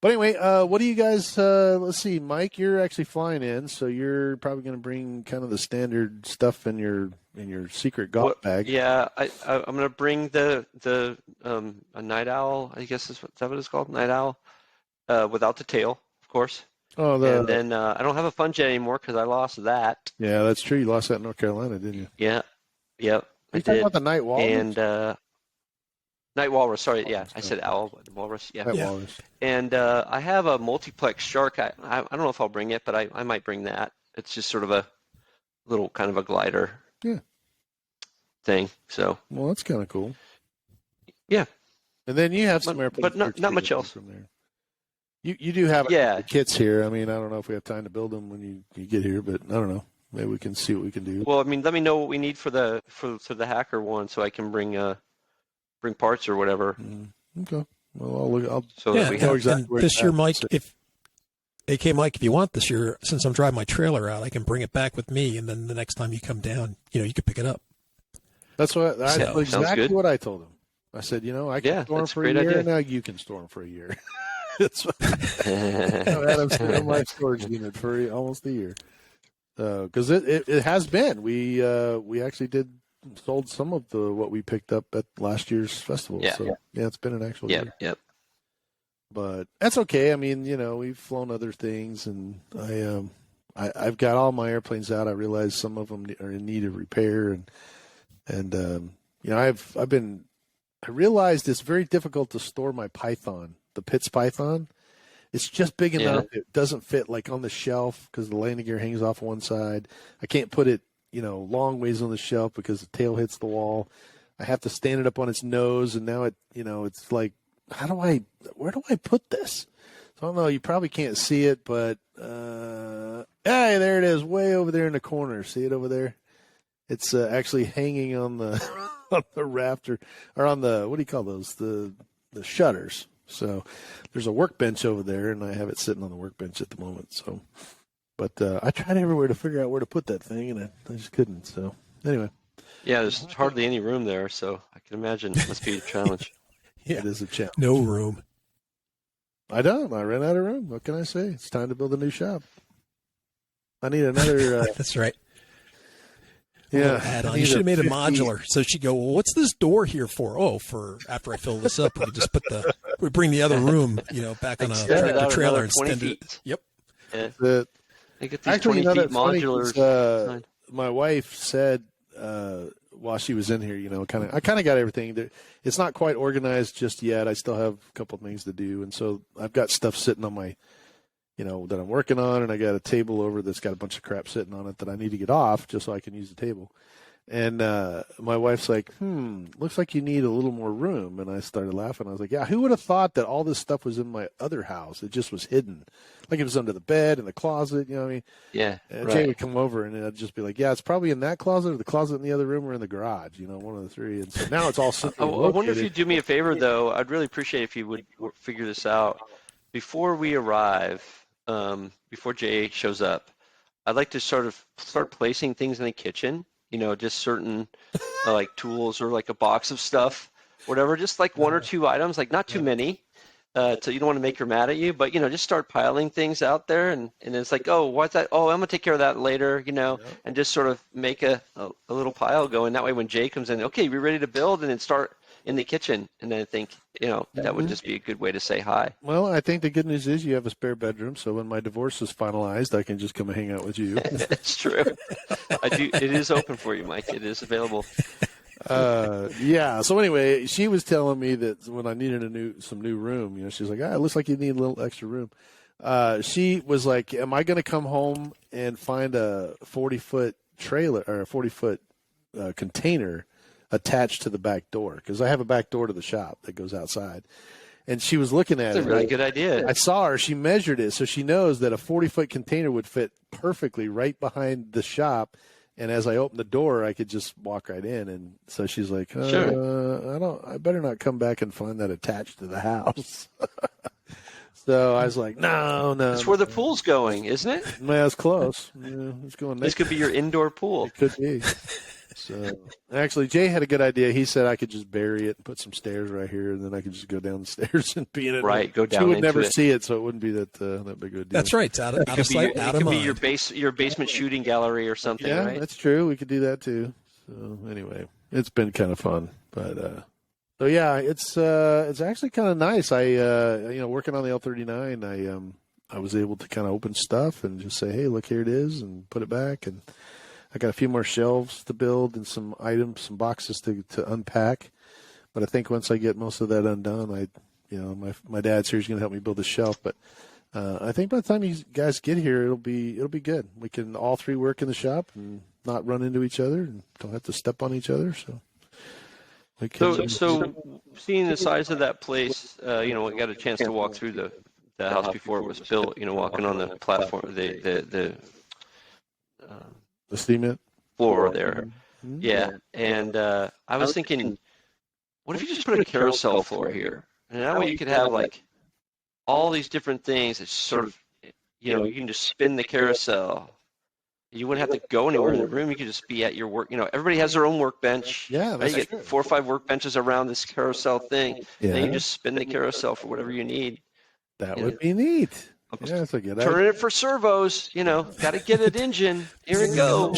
anyway, what do you guys? Let's see, Mike. You're actually flying in, so you're probably going to bring kind of the standard stuff in your secret golf bag. Yeah, I'm going to bring a night owl. I guess is that what it's called? Night owl, without the tail, of course. Oh, and then I don't have a fun jet anymore because I lost that. Yeah, that's true. You lost that in North Carolina, didn't you? Yeah, yep. You talking about the night walrus? And night walrus. Sorry, yeah, I said owl, but walrus. Yeah. Walrus. And I have a multiplex shark. I don't know if I'll bring it, but I might bring that. It's just sort of a little kind of a glider. Yeah. thing. So, Well, that's kind of cool. yeah. And then you have some airplanes, but not much else from there. You do have Yeah. kits here. I mean, I don't know if we have time to build them when you get here, but I don't know. Maybe we can see what we can do. Well, I mean, let me know what we need for the hacker one, so I can bring parts or whatever. Okay. Well, I'll look. So that we Yeah, have exactly and where this it's year, at. Mike, if you want this year, since I'm driving my trailer out, I can bring it back with me, and then the next time you come down, you can pick it up. That's Sounds exactly good. what I told him. I said, I can store them that's a for a great year. idea. Now you can store them for a year. That's what I had them sit in my storage unit for almost a year. Because it has been. We actually sold some of what we picked up at last year's festival. Yeah. So it's been an actual year. Yep. But that's okay. I mean, we've flown other things, and I've got all my airplanes out. I realize some of them are in need of repair, and I realized it's very difficult to store my Python, the Pitts Python. It's just big enough. It doesn't fit like on the shelf because the landing gear hangs off one side. I can't put it, long ways on the shelf because the tail hits the wall. I have to stand it up on its nose, and now it's like, where do I put this? So I don't know. You probably can't see it, but hey, there it is, way over there in the corner. See it over there? It's actually hanging on the on the rafter, or on the, what do you call those? The shutters. So there's a workbench over there, and I have it sitting on the workbench at the moment. So, but I tried everywhere to figure out where to put that thing, and I just couldn't. So anyway. Yeah, there's hardly any room there, so I can imagine it must be a challenge. Yeah, it is a challenge. No room. I don't. I ran out of room. What can I say? It's time to build a new shop. I need another. That's right. Yeah. Add-on. You should have made it modular. So she'd go, well, what's this door here for? Oh, for after I fill this up, we could just we bring the other room, back on a trailer and extend it. Yep. Yeah. They get these Actually, 20 feet modulars. My wife said while she was in here, I kind of got everything. It's not quite organized just yet. I still have a couple of things to do, and so I've got stuff sitting on my, that I'm working on, and I got a table over that's got a bunch of crap sitting on it that I need to get off just so I can use the table. And my wife's like, looks like you need a little more room. And I started laughing. I was like, yeah, who would have thought that all this stuff was in my other house? It just was hidden. Like it was under the bed, in the closet, what I mean? Yeah, and Jay would come over, and I'd just be like, yeah, it's probably in that closet, or the closet in the other room, or in the garage, one of the three. And so now it's all I wonder if you'd do me a favor, though. I'd really appreciate if you would figure this out. Before we arrive, before Jay shows up, I'd like to sort of start placing things in the kitchen. Just certain like tools or like a box of stuff, whatever, just like one or two items, like not too many. So you don't want to make her mad at you, but, just start piling things out there. And it's like, oh, what's that? Oh, I'm going to take care of that later, and just sort of make a little pile going. That way when Jay comes in, okay, we're ready to build, and then start in the kitchen. And then I think, that would just be a good way to say hi. Well, I think the good news is you have a spare bedroom, so when my divorce is finalized, I can just come and hang out with you. That's true. I do. It is open for you, Mike. It is available. Yeah. So anyway, she was telling me that when I needed some new room, she's like, it looks like you need a little extra room. She was like, am I going to come home and find a 40-foot trailer or a 40-foot container attached to the back door? Because I have a back door to the shop that goes outside. And she was looking at it. That's a really good idea. I saw her. She measured it, so she knows that a 40-foot container would fit perfectly right behind the shop. And as I opened the door, I could just walk right in. And so she's like, Sure. I better not come back and find that attached to the house. So I was like, no. That's where the pool's going, isn't it? Well, it's close. Yeah, it's going This could be your indoor pool. It could be. So actually, Jay had a good idea. He said I could just bury it and put some stairs right here, and then I could just go down the stairs and be in it. Right, go down. She would into never it. see it, so it wouldn't be that big of a deal. That's right. It's out of sight, out of mind. It could be your basement shooting gallery or something, Yeah, right? that's true. We could do that too. So anyway, it's been kind of fun, but so yeah, it's actually kind of nice. I working on the L39, I was able to kind of open stuff and just say, hey, look, here it is, and put it back. And I got a few more shelves to build and some items, some boxes to unpack. But I think once I get most of that undone, my dad's here. He's going to help me build a shelf. But I think by the time you guys get here, it'll be good. We can all three work in the shop, and not run into each other and don't have to step on each other. So we can. So seeing the size of that place, we got a chance to walk through the house before it was built. Walking on the platform, the cement floor there. Yeah, and I was thinking, what if you just put a carousel floor here, and that way you could have like all these different things that sort of, you can just spin the carousel. You wouldn't have to go anywhere in the room. You could just be at your work. Everybody has their own workbench. Yeah, right? You get 4 or 5 workbenches around this carousel thing. Yeah. Then you just spin the carousel for whatever you need. That would be neat. Yeah, that's a good idea. Turning it for servos, got to get an engine. Here we go.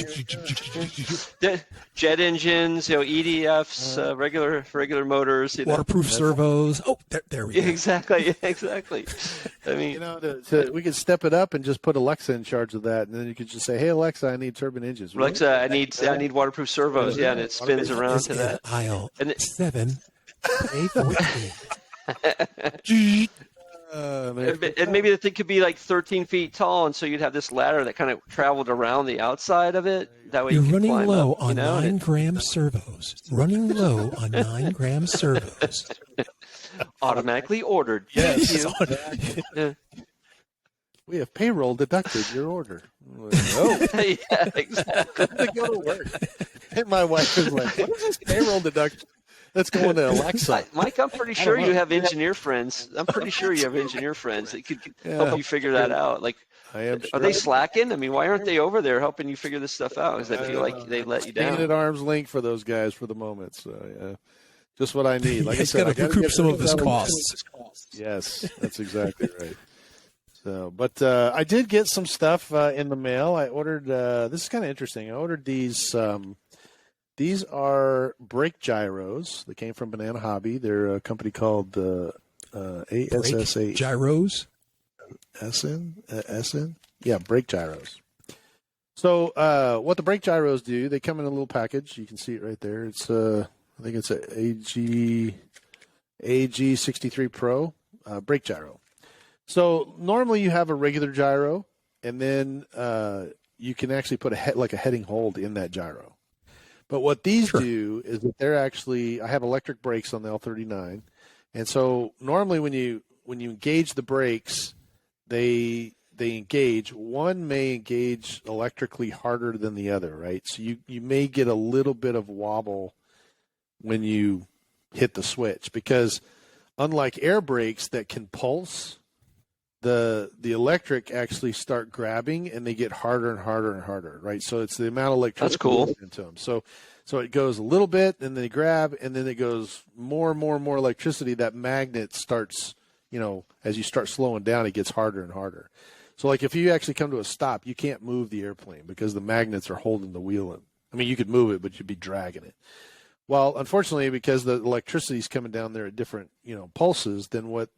Jet engines, EDFs, regular motors. Waterproof servos. Oh, there we go. Exactly. I mean, we could step it up and just put Alexa in charge of that, and then you could just say, "Hey Alexa, I need turbine engines." Alexa, I need waterproof servos. Yeah, and it spins around to that. Aisle and 7, and maybe the thing could be like 13 feet tall, and so you'd have this ladder that kind of traveled around the outside of it. That way you're you running low up, on 9-gram servos. Running low on 9-gram servos. Automatically ordered. Yes. Thank you. We have payroll deducted your order. Oh, yeah, exactly. to go to work. And my wife is like, "What is this payroll deduction? Let's go into Alexa." Mike, I'm pretty sure you have engineer friends. I'm pretty sure you have engineer friends that could help you figure that out. Like, I am are they slacking? I mean, why aren't they over there helping you figure this stuff out? Because they feel like they let you down. Staying at arm's length for those guys for the moment. So, yeah, just what I need. Like I said, got to recoup some of his costs. Yes, that's exactly right. So, but I did get some stuff in the mail. I ordered. This is kind of interesting. I ordered these. These are brake gyros. They came from Banana Hobby. They're a company called ASSA gyros. SN? Yeah, brake gyros. So what the brake gyros do, they come in a little package. You can see it right there. It's I think it's a AG63 Pro brake gyro. So normally you have a regular gyro, and then you can actually put a heading hold in that gyro. But what these do is that they're actually, I have electric brakes on the L39, and so normally when you engage the brakes, they engage. One may engage electrically harder than the other, right? So you may get a little bit of wobble when you hit the switch, because unlike air brakes that can pulse, the electric actually start grabbing, and they get harder and harder and harder, right? So it's the amount of electricity that's cool into them. So it goes a little bit, and then they grab, and then it goes more and more and more electricity. That magnet starts, as you start slowing down, it gets harder and harder. So like if you actually come to a stop, you can't move the airplane because the magnets are holding the wheel in. I mean, you could move it, but you'd be dragging it. Well, unfortunately, because the electricity is coming down there at different, pulses, then what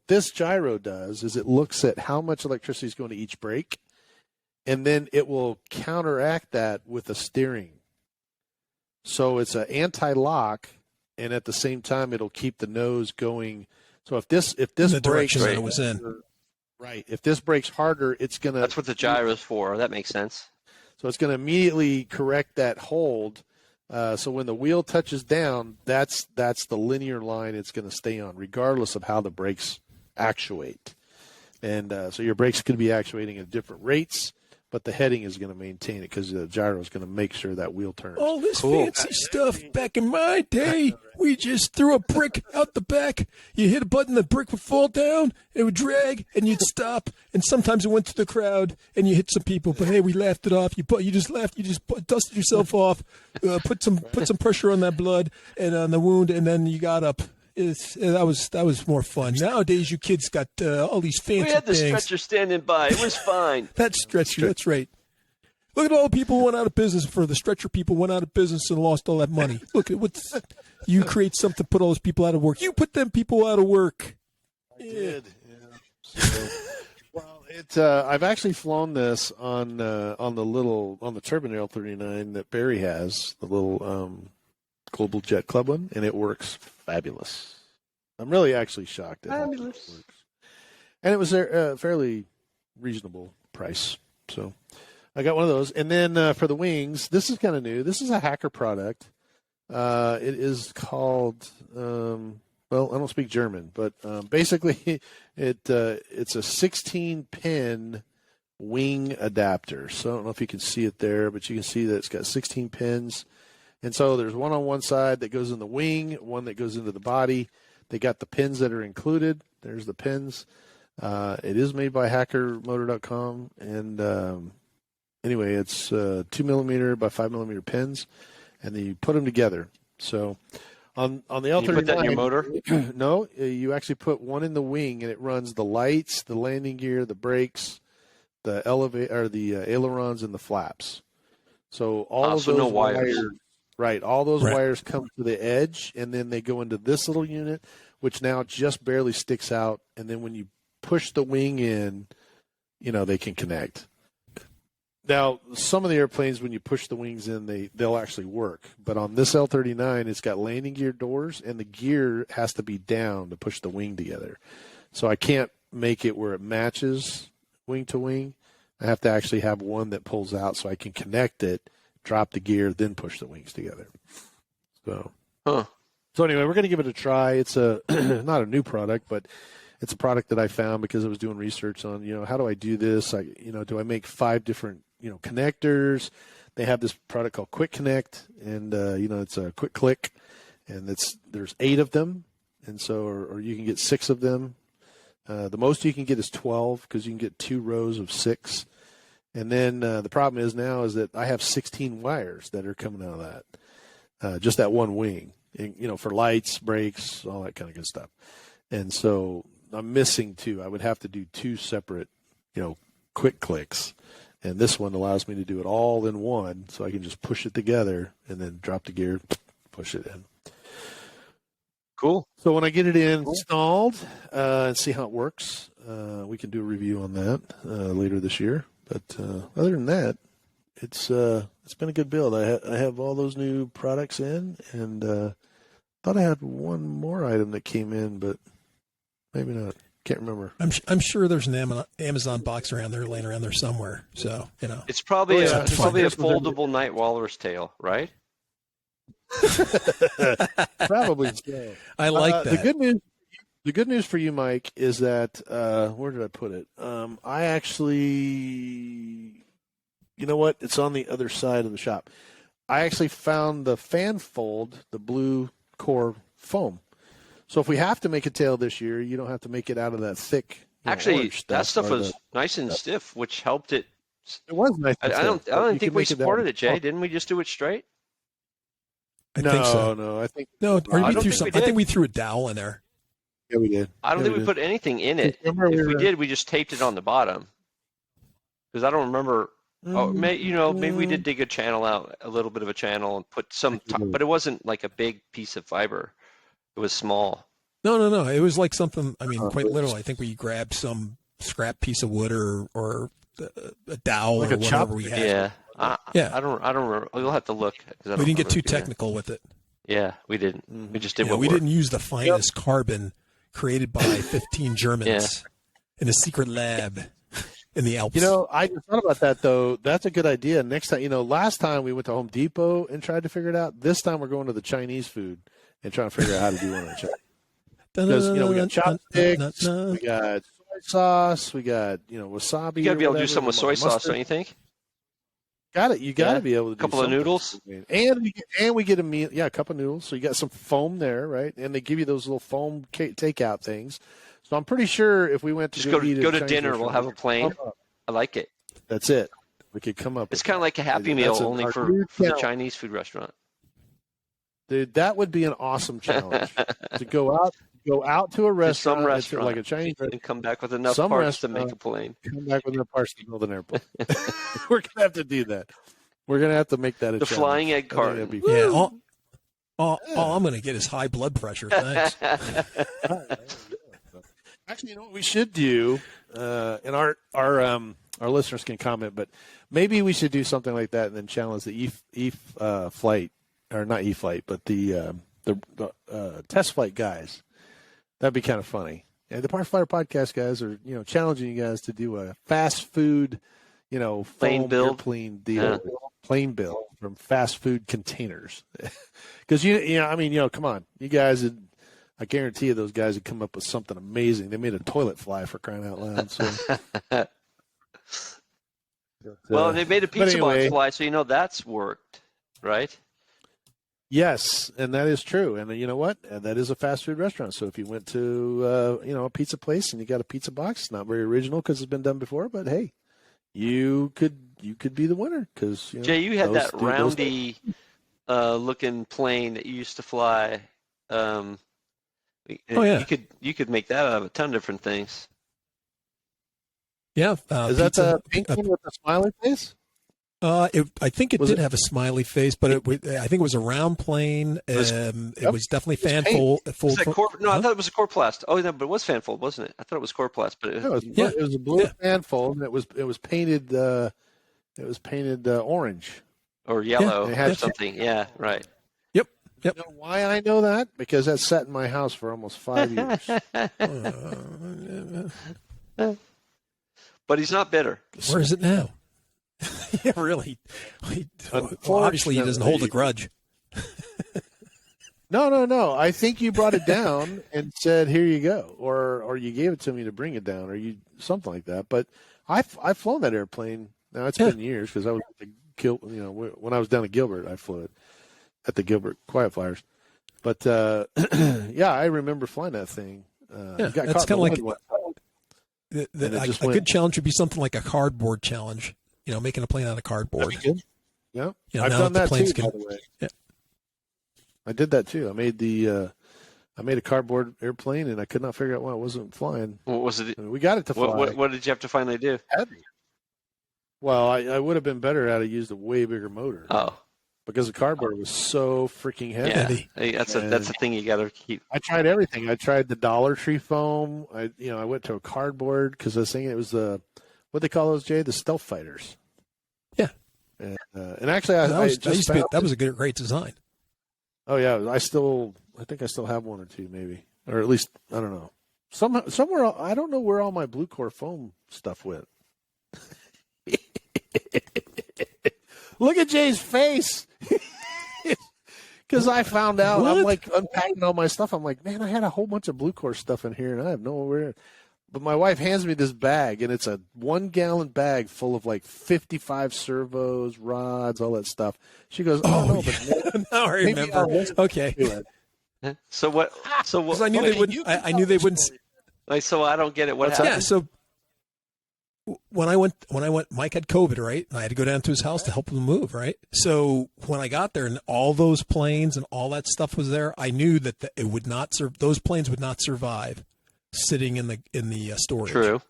this gyro does is it looks at how much electricity is going to each brake, and then it will counteract that with a steering. So it's an anti-lock, and at the same time, it'll keep the nose going. So if this the brakes, direction that it was in, right? If this brakes harder, it's gonna. That's what the gyro's for. That makes sense. So it's going to immediately correct that hold. So when the wheel touches down, that's the linear line it's going to stay on, regardless of how the brakes actuate. And so your brakes could be actuating at different rates, but the heading is going to maintain it because the gyro is going to make sure that wheel turns. All this fancy stuff back in my day, we just threw a brick out the back. You hit a button, the brick would fall down, it would drag, and you'd stop. And sometimes it went to the crowd, and you hit some people. But hey, we laughed it off. You just laughed. You just dusted yourself off, put some pressure on that blood and on the wound, and then you got up. That was more fun. Nowadays, you kids got all these fancy things. We had the stretcher standing by. It was fine. That stretcher, that's right. Look at all the people who went out of business. For the stretcher people went out of business and lost all that money. Look at you create something, put all those people out of work. You put them people out of work. I did. Yeah. So, well, I've actually flown this on the Turbine L39 that Barry has, the little Global Jet Club one, and it works fabulous. I'm really actually shocked at how it works. And it was a fairly reasonable price. So, I got one of those. And then for the wings, this is kind of new. This is a Hacker product. It is called, well, I don't speak German, but basically it's a 16-pin wing adapter. So I don't know if you can see it there, but you can see that it's got 16 pins. And so there's one on one side that goes in the wing, one that goes into the body. They got the pins that are included. There's the pins. It is made by hackermotor.com. And anyway, it's 2 millimeter by 5 millimeter pins, and then you put them together. So on the L39, you put that in your motor? No, you actually put one in the wing, and it runs the lights, the landing gear, the brakes, the ailerons, and the flaps. So all of those no wires. right? All those Right. wires come to the edge, and then they go into this little unit, which now just barely sticks out. And then when you push the wing in, they can connect. Now, some of the airplanes, when you push the wings in, they'll actually work. But on this L39, it's got landing gear doors, and the gear has to be down to push the wing together. So I can't make it where it matches wing to wing. I have to actually have one that pulls out so I can connect it, drop the gear, then push the wings together. So anyway, we're going to give it a try. It's not a new product, but it's a product that I found because I was doing research on, how do I do this? Do I make 5 different, connectors? They have this product called Quick Connect, and it's a quick click, and there's 8 of them, and so or you can get 6 of them. The most you can get is 12 because you can get 2 rows of 6. And then the problem is that I have 16 wires that are coming out of that, just that one wing, and, for lights, brakes, all that kind of good stuff. And so I'm missing 2. I would have to do 2 separate, quick clicks. And this one allows me to do it all in one, so I can just push it together and then drop the gear, push it in. Cool. So when I get it installed and see how it works, we can do a review on that later this year. But other than that, it's been a good build. I have all those new products in, and thought I had one more item that came in, but maybe not. Can't remember. I'm sure there's an Amazon box around there, laying around there somewhere. So it's probably yeah. it's probably a foldable night walrus tail, right? Probably so. I like that. The good news for you, Mike, is that where did I put it? I actually, you know what? It's on the other side of the shop. I actually found the fan fold, the blue core foam. So if we have to make a tail this year, you don't have to make it out of that thick. Actually, that stuff was nice and stiff, which helped it. It was nice. I don't think we supported it, Jay. Didn't we just do it straight? I think so. No, I think no. Or I we don't threw think we something. I think did. we threw a dowel in there. Yeah, we did. I don't think we put anything in it. If we did, we just taped it on the bottom. Because I don't remember. Maybe we did dig a channel out, a little bit of a channel, and put some. But it wasn't like a big piece of fiber. It was small. No. It was like something. I mean, quite literally. I think we grabbed some scrap piece of wood or a dowel like or a whatever we had. Yeah. Yeah. I don't remember. We'll have to look. We didn't get too technical with it. Yeah, we didn't. We just did Yeah, what we worked. didn't use the finest carbon created by 15 Germans in a secret lab in the Alps. I just thought about that, though. That's a good idea. Next time, last time we went to Home Depot and tried to figure it out. This time we're going to the Chinese food and trying to figure out how to do one of the Chinese. Because, we got chopsticks, we got soy sauce, we got, wasabi. You got to be able to do something with soy sauce, don't you think? Got it. You got to be able to do a couple of noodles. And we get a meal. Yeah, a cup of noodles. So you got some foam there, right? And they give you those little foam takeout things. So I'm pretty sure if we went to just go to dinner, we'll have a plane. I like it. That's it. We could come up. It's kind of like a Happy Meal, only for the Chinese food restaurant. Dude, that would be an awesome challenge to go out to a restaurant, some restaurant, like a Chinese restaurant, and come back with enough parts to make a plane. Come back with enough parts to build an airplane. We're gonna have to do that. We're gonna have to make that a the challenge. flying egg carton. Yeah. All I'm going to get is high blood pressure. Thanks. Actually, you know what we should do, and our listeners can comment, but maybe we should do something like that and then challenge the flight, or not E-flight, but the test flight guys. That'd be kind of funny. And the Park Flyer podcast guys are, challenging you guys to do a fast food, Plain foam build. airplane deal, plain build from fast food containers. Because come on, you guys would. I guarantee you, those guys would come up with something amazing. They made a toilet fly, for crying out loud. So. Well, they made a pizza anyway, box fly, so that's worked, right? Yes, and that is true. And you know what? And that is a fast food restaurant. So if you went to a pizza place and you got a pizza box, not very original because it's been done before, but hey, you could be the winner because Jay, you had that roundy looking plane that you used to fly. Oh yeah, you could make that out of a ton of different things. Yeah, is that the pink one with the smiley face? I think it did have a smiley face, but I think it was a round plane. It was definitely fan fold. I thought it was a Corplast. Oh, no, but it was fan fold, wasn't it? I thought it was Corplast, but it was a blue fan fold, and it was painted. Orange or yellow or something. Yeah, right. Yep. You know why I know that? Because that sat in my house for almost 5 years. But he's not bitter. Where is it now? Yeah, really. Obviously, he doesn't hold a grudge. No. I think you brought it down and said, "Here you go," or you gave it to me to bring it down, or you something like that. But I've flown that airplane. Now it's been years because I was when I was down at Gilbert, I flew it at the Gilbert Quiet Flyers. But I remember flying that thing. That's kind of like a good challenge would be something like a cardboard challenge. Making a plane out of cardboard. Yeah, I've done that too. By the way, yeah, I did that too. I made a cardboard airplane, and I could not figure out why it wasn't flying. What was it? We got it to fly. What did you have to finally do? Heavy. Well, I would have been better had I used a way bigger motor. Oh, because the cardboard was so freaking heavy. Yeah, that's a thing you got to keep. I tried everything. I tried the Dollar Tree foam. I went to a cardboard because I was thinking it was what they call those, Jay? The stealth fighters. Yeah. And actually, that was a great design. Oh yeah, I think I still have one or two, maybe, or at least I don't know. Somewhere I don't know where all my Blue Core foam stuff went. Look at Jay's face. Because I found out, what? I'm like unpacking all my stuff. I'm like, man, I had a whole bunch of Blue Core stuff in here, and I have nowhere. But my wife hands me this bag, and it's a 1-gallon bag full of like 55 servos, rods, all that stuff. She goes, but now I remember. Okay. So what? I knew they wouldn't. I knew they wouldn't. Like, so I don't get it. What happened? Yeah. So when I went, Mike had COVID, right? And I had to go down to his house to help him move, right? So when I got there and all those planes and all that stuff was there, I knew that it would not those planes would not survive sitting in the storage. True.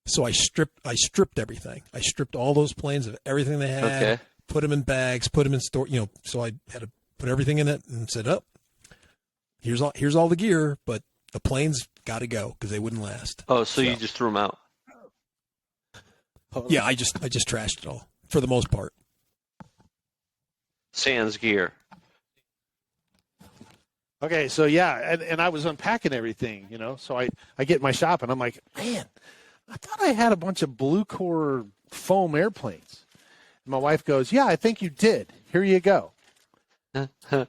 So I stripped everything. I stripped all those planes of everything they had, put them in bags, put them in store. So I had to put everything in it and said, here's all the gear, but the planes got to go because they wouldn't last. Oh, so you just threw them out? Yeah, I just trashed it all for the most part. Sans gear. Okay, so yeah, and I was unpacking everything, so I get in my shop and I'm like, man, I thought I had a bunch of Blue Core foam airplanes. And my wife goes, yeah, I think you did. Here you go. Here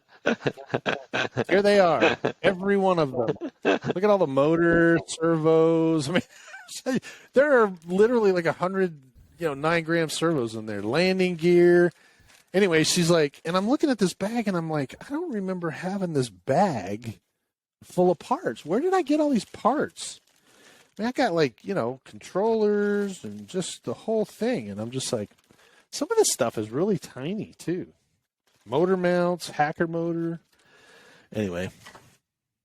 they are, every one of them. Look at all the motors, servos. I mean, there are literally like 100, 9-gram servos in there, landing gear. Anyway, she's like, and I'm looking at this bag, and I'm like, I don't remember having this bag full of parts. Where did I get all these parts? I mean, I got like, controllers and just the whole thing. And I'm just like, some of this stuff is really tiny too. Motor mounts, hacker motor. Anyway,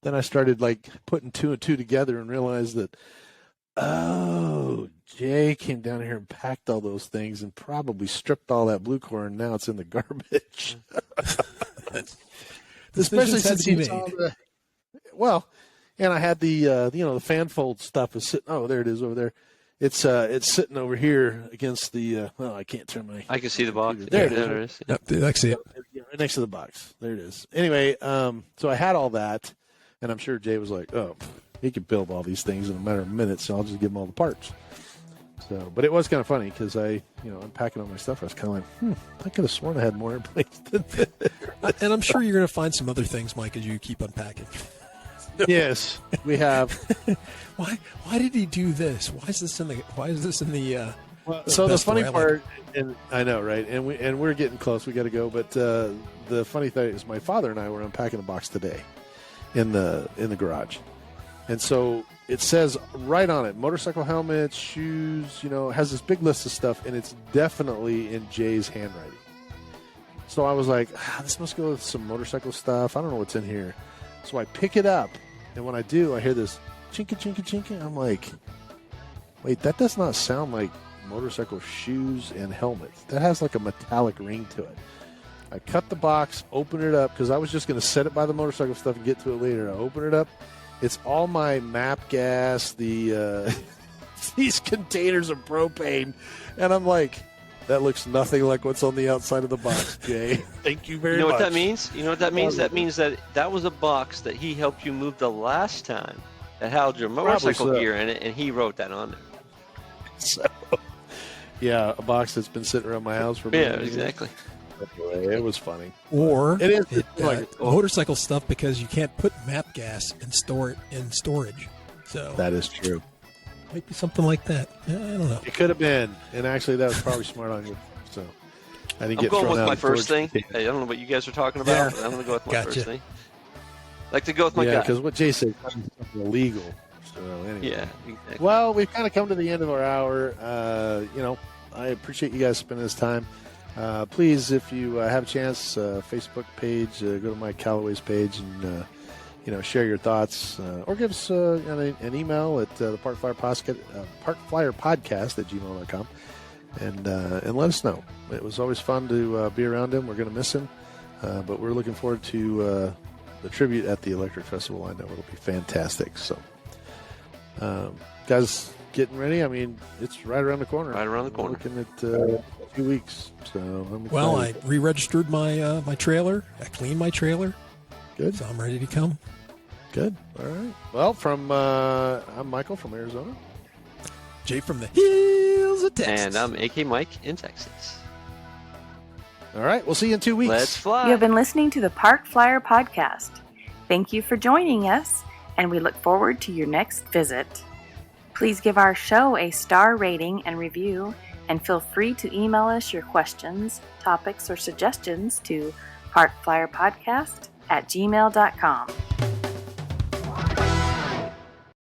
then I started like putting 2 and 2 together and realized that, Jay came down here and packed all those things and probably stripped all that Blue Core, and now it's in the garbage. Especially since he saw and I had the the fan fold stuff is sitting. Oh, there it is over there. It's sitting over here against the. I can't turn my. I can see the box. There it is. Yep, I see it. Yeah, right next to the box. There it is. Anyway, so I had all that, and I'm sure Jay was like, "Oh, he could build all these things in a matter of minutes, so I'll just give him all the parts." So, but it was kind of funny because unpacking all my stuff, I was kind of like, I could have sworn I had more in place than this. And I'm sure you're going to find some other things, Mike, as you keep unpacking. Yes, we have. Why did he do this? Why is this in the So the best funny island? part, and I know, right? And we're getting close. We got to go. But the funny thing is, my father and I were unpacking a box today in the garage, and so it says right on it, motorcycle helmets, shoes. It has this big list of stuff, and it's definitely in Jay's handwriting. So I was like, this must go with some motorcycle stuff. I don't know what's in here. So I pick it up, and when I do, I hear this chinky, chinky, chinky. I'm like, wait, that does not sound like motorcycle shoes and helmets. That has like a metallic ring to it. I cut the box, open it up, because I was just going to set it by the motorcycle stuff and get to it later. I open it up. It's all my map gas, the these containers of propane, and I'm like, that looks nothing like what's on the outside of the box, Jay. Thank you very much. You know what that means? You know what that means? That means that was a box that he helped you move the last time that held your motorcycle gear in it, and he wrote that on there. So, yeah, a box that's been sitting around my house for Yeah, exactly. Anyway, it was funny. Or It is like motorcycle stuff because you can't put map gas and store it in storage. So that is true. might be something like that. I don't know. It could have been, and actually, that was probably smart on you. So I didn't I'm get going thrown with out my in first storage. thing. I don't know what you guys are talking about. But I'm going to go with my Gotcha. first thing. Like to go with my Yeah, gut. because what Jay said is something illegal. So anyway. Yeah, exactly. Well, we've kind of come to the end of our hour. I appreciate you guys spending this time. Please, if you have a chance, Facebook page, go to Mike Calloway's page and share your thoughts, or give us an email at the parkflyerpodcast at gmail.com, and let us know. It was always fun to be around him. We're going to miss him, but we're looking forward to the tribute at the Electric Festival. I know it'll be fantastic. So, guys, getting ready. I mean, it's right around the corner. Right around the corner. We're looking at a few weeks. So I'm excited. Well, I re-registered my my trailer. I cleaned my trailer. Good. So I'm ready to come. Good. All right. Well, I'm Michael from Arizona. Jay from the hills of Texas. And I'm AK Mike in Texas. All right. We'll see you in 2 weeks. Let's fly. You have been listening to the Park Flyer Podcast. Thank you for joining us, and we look forward to your next visit. Please give our show a star rating and review, and feel free to email us your questions, topics, or suggestions to parkflyerpodcast@gmail.com.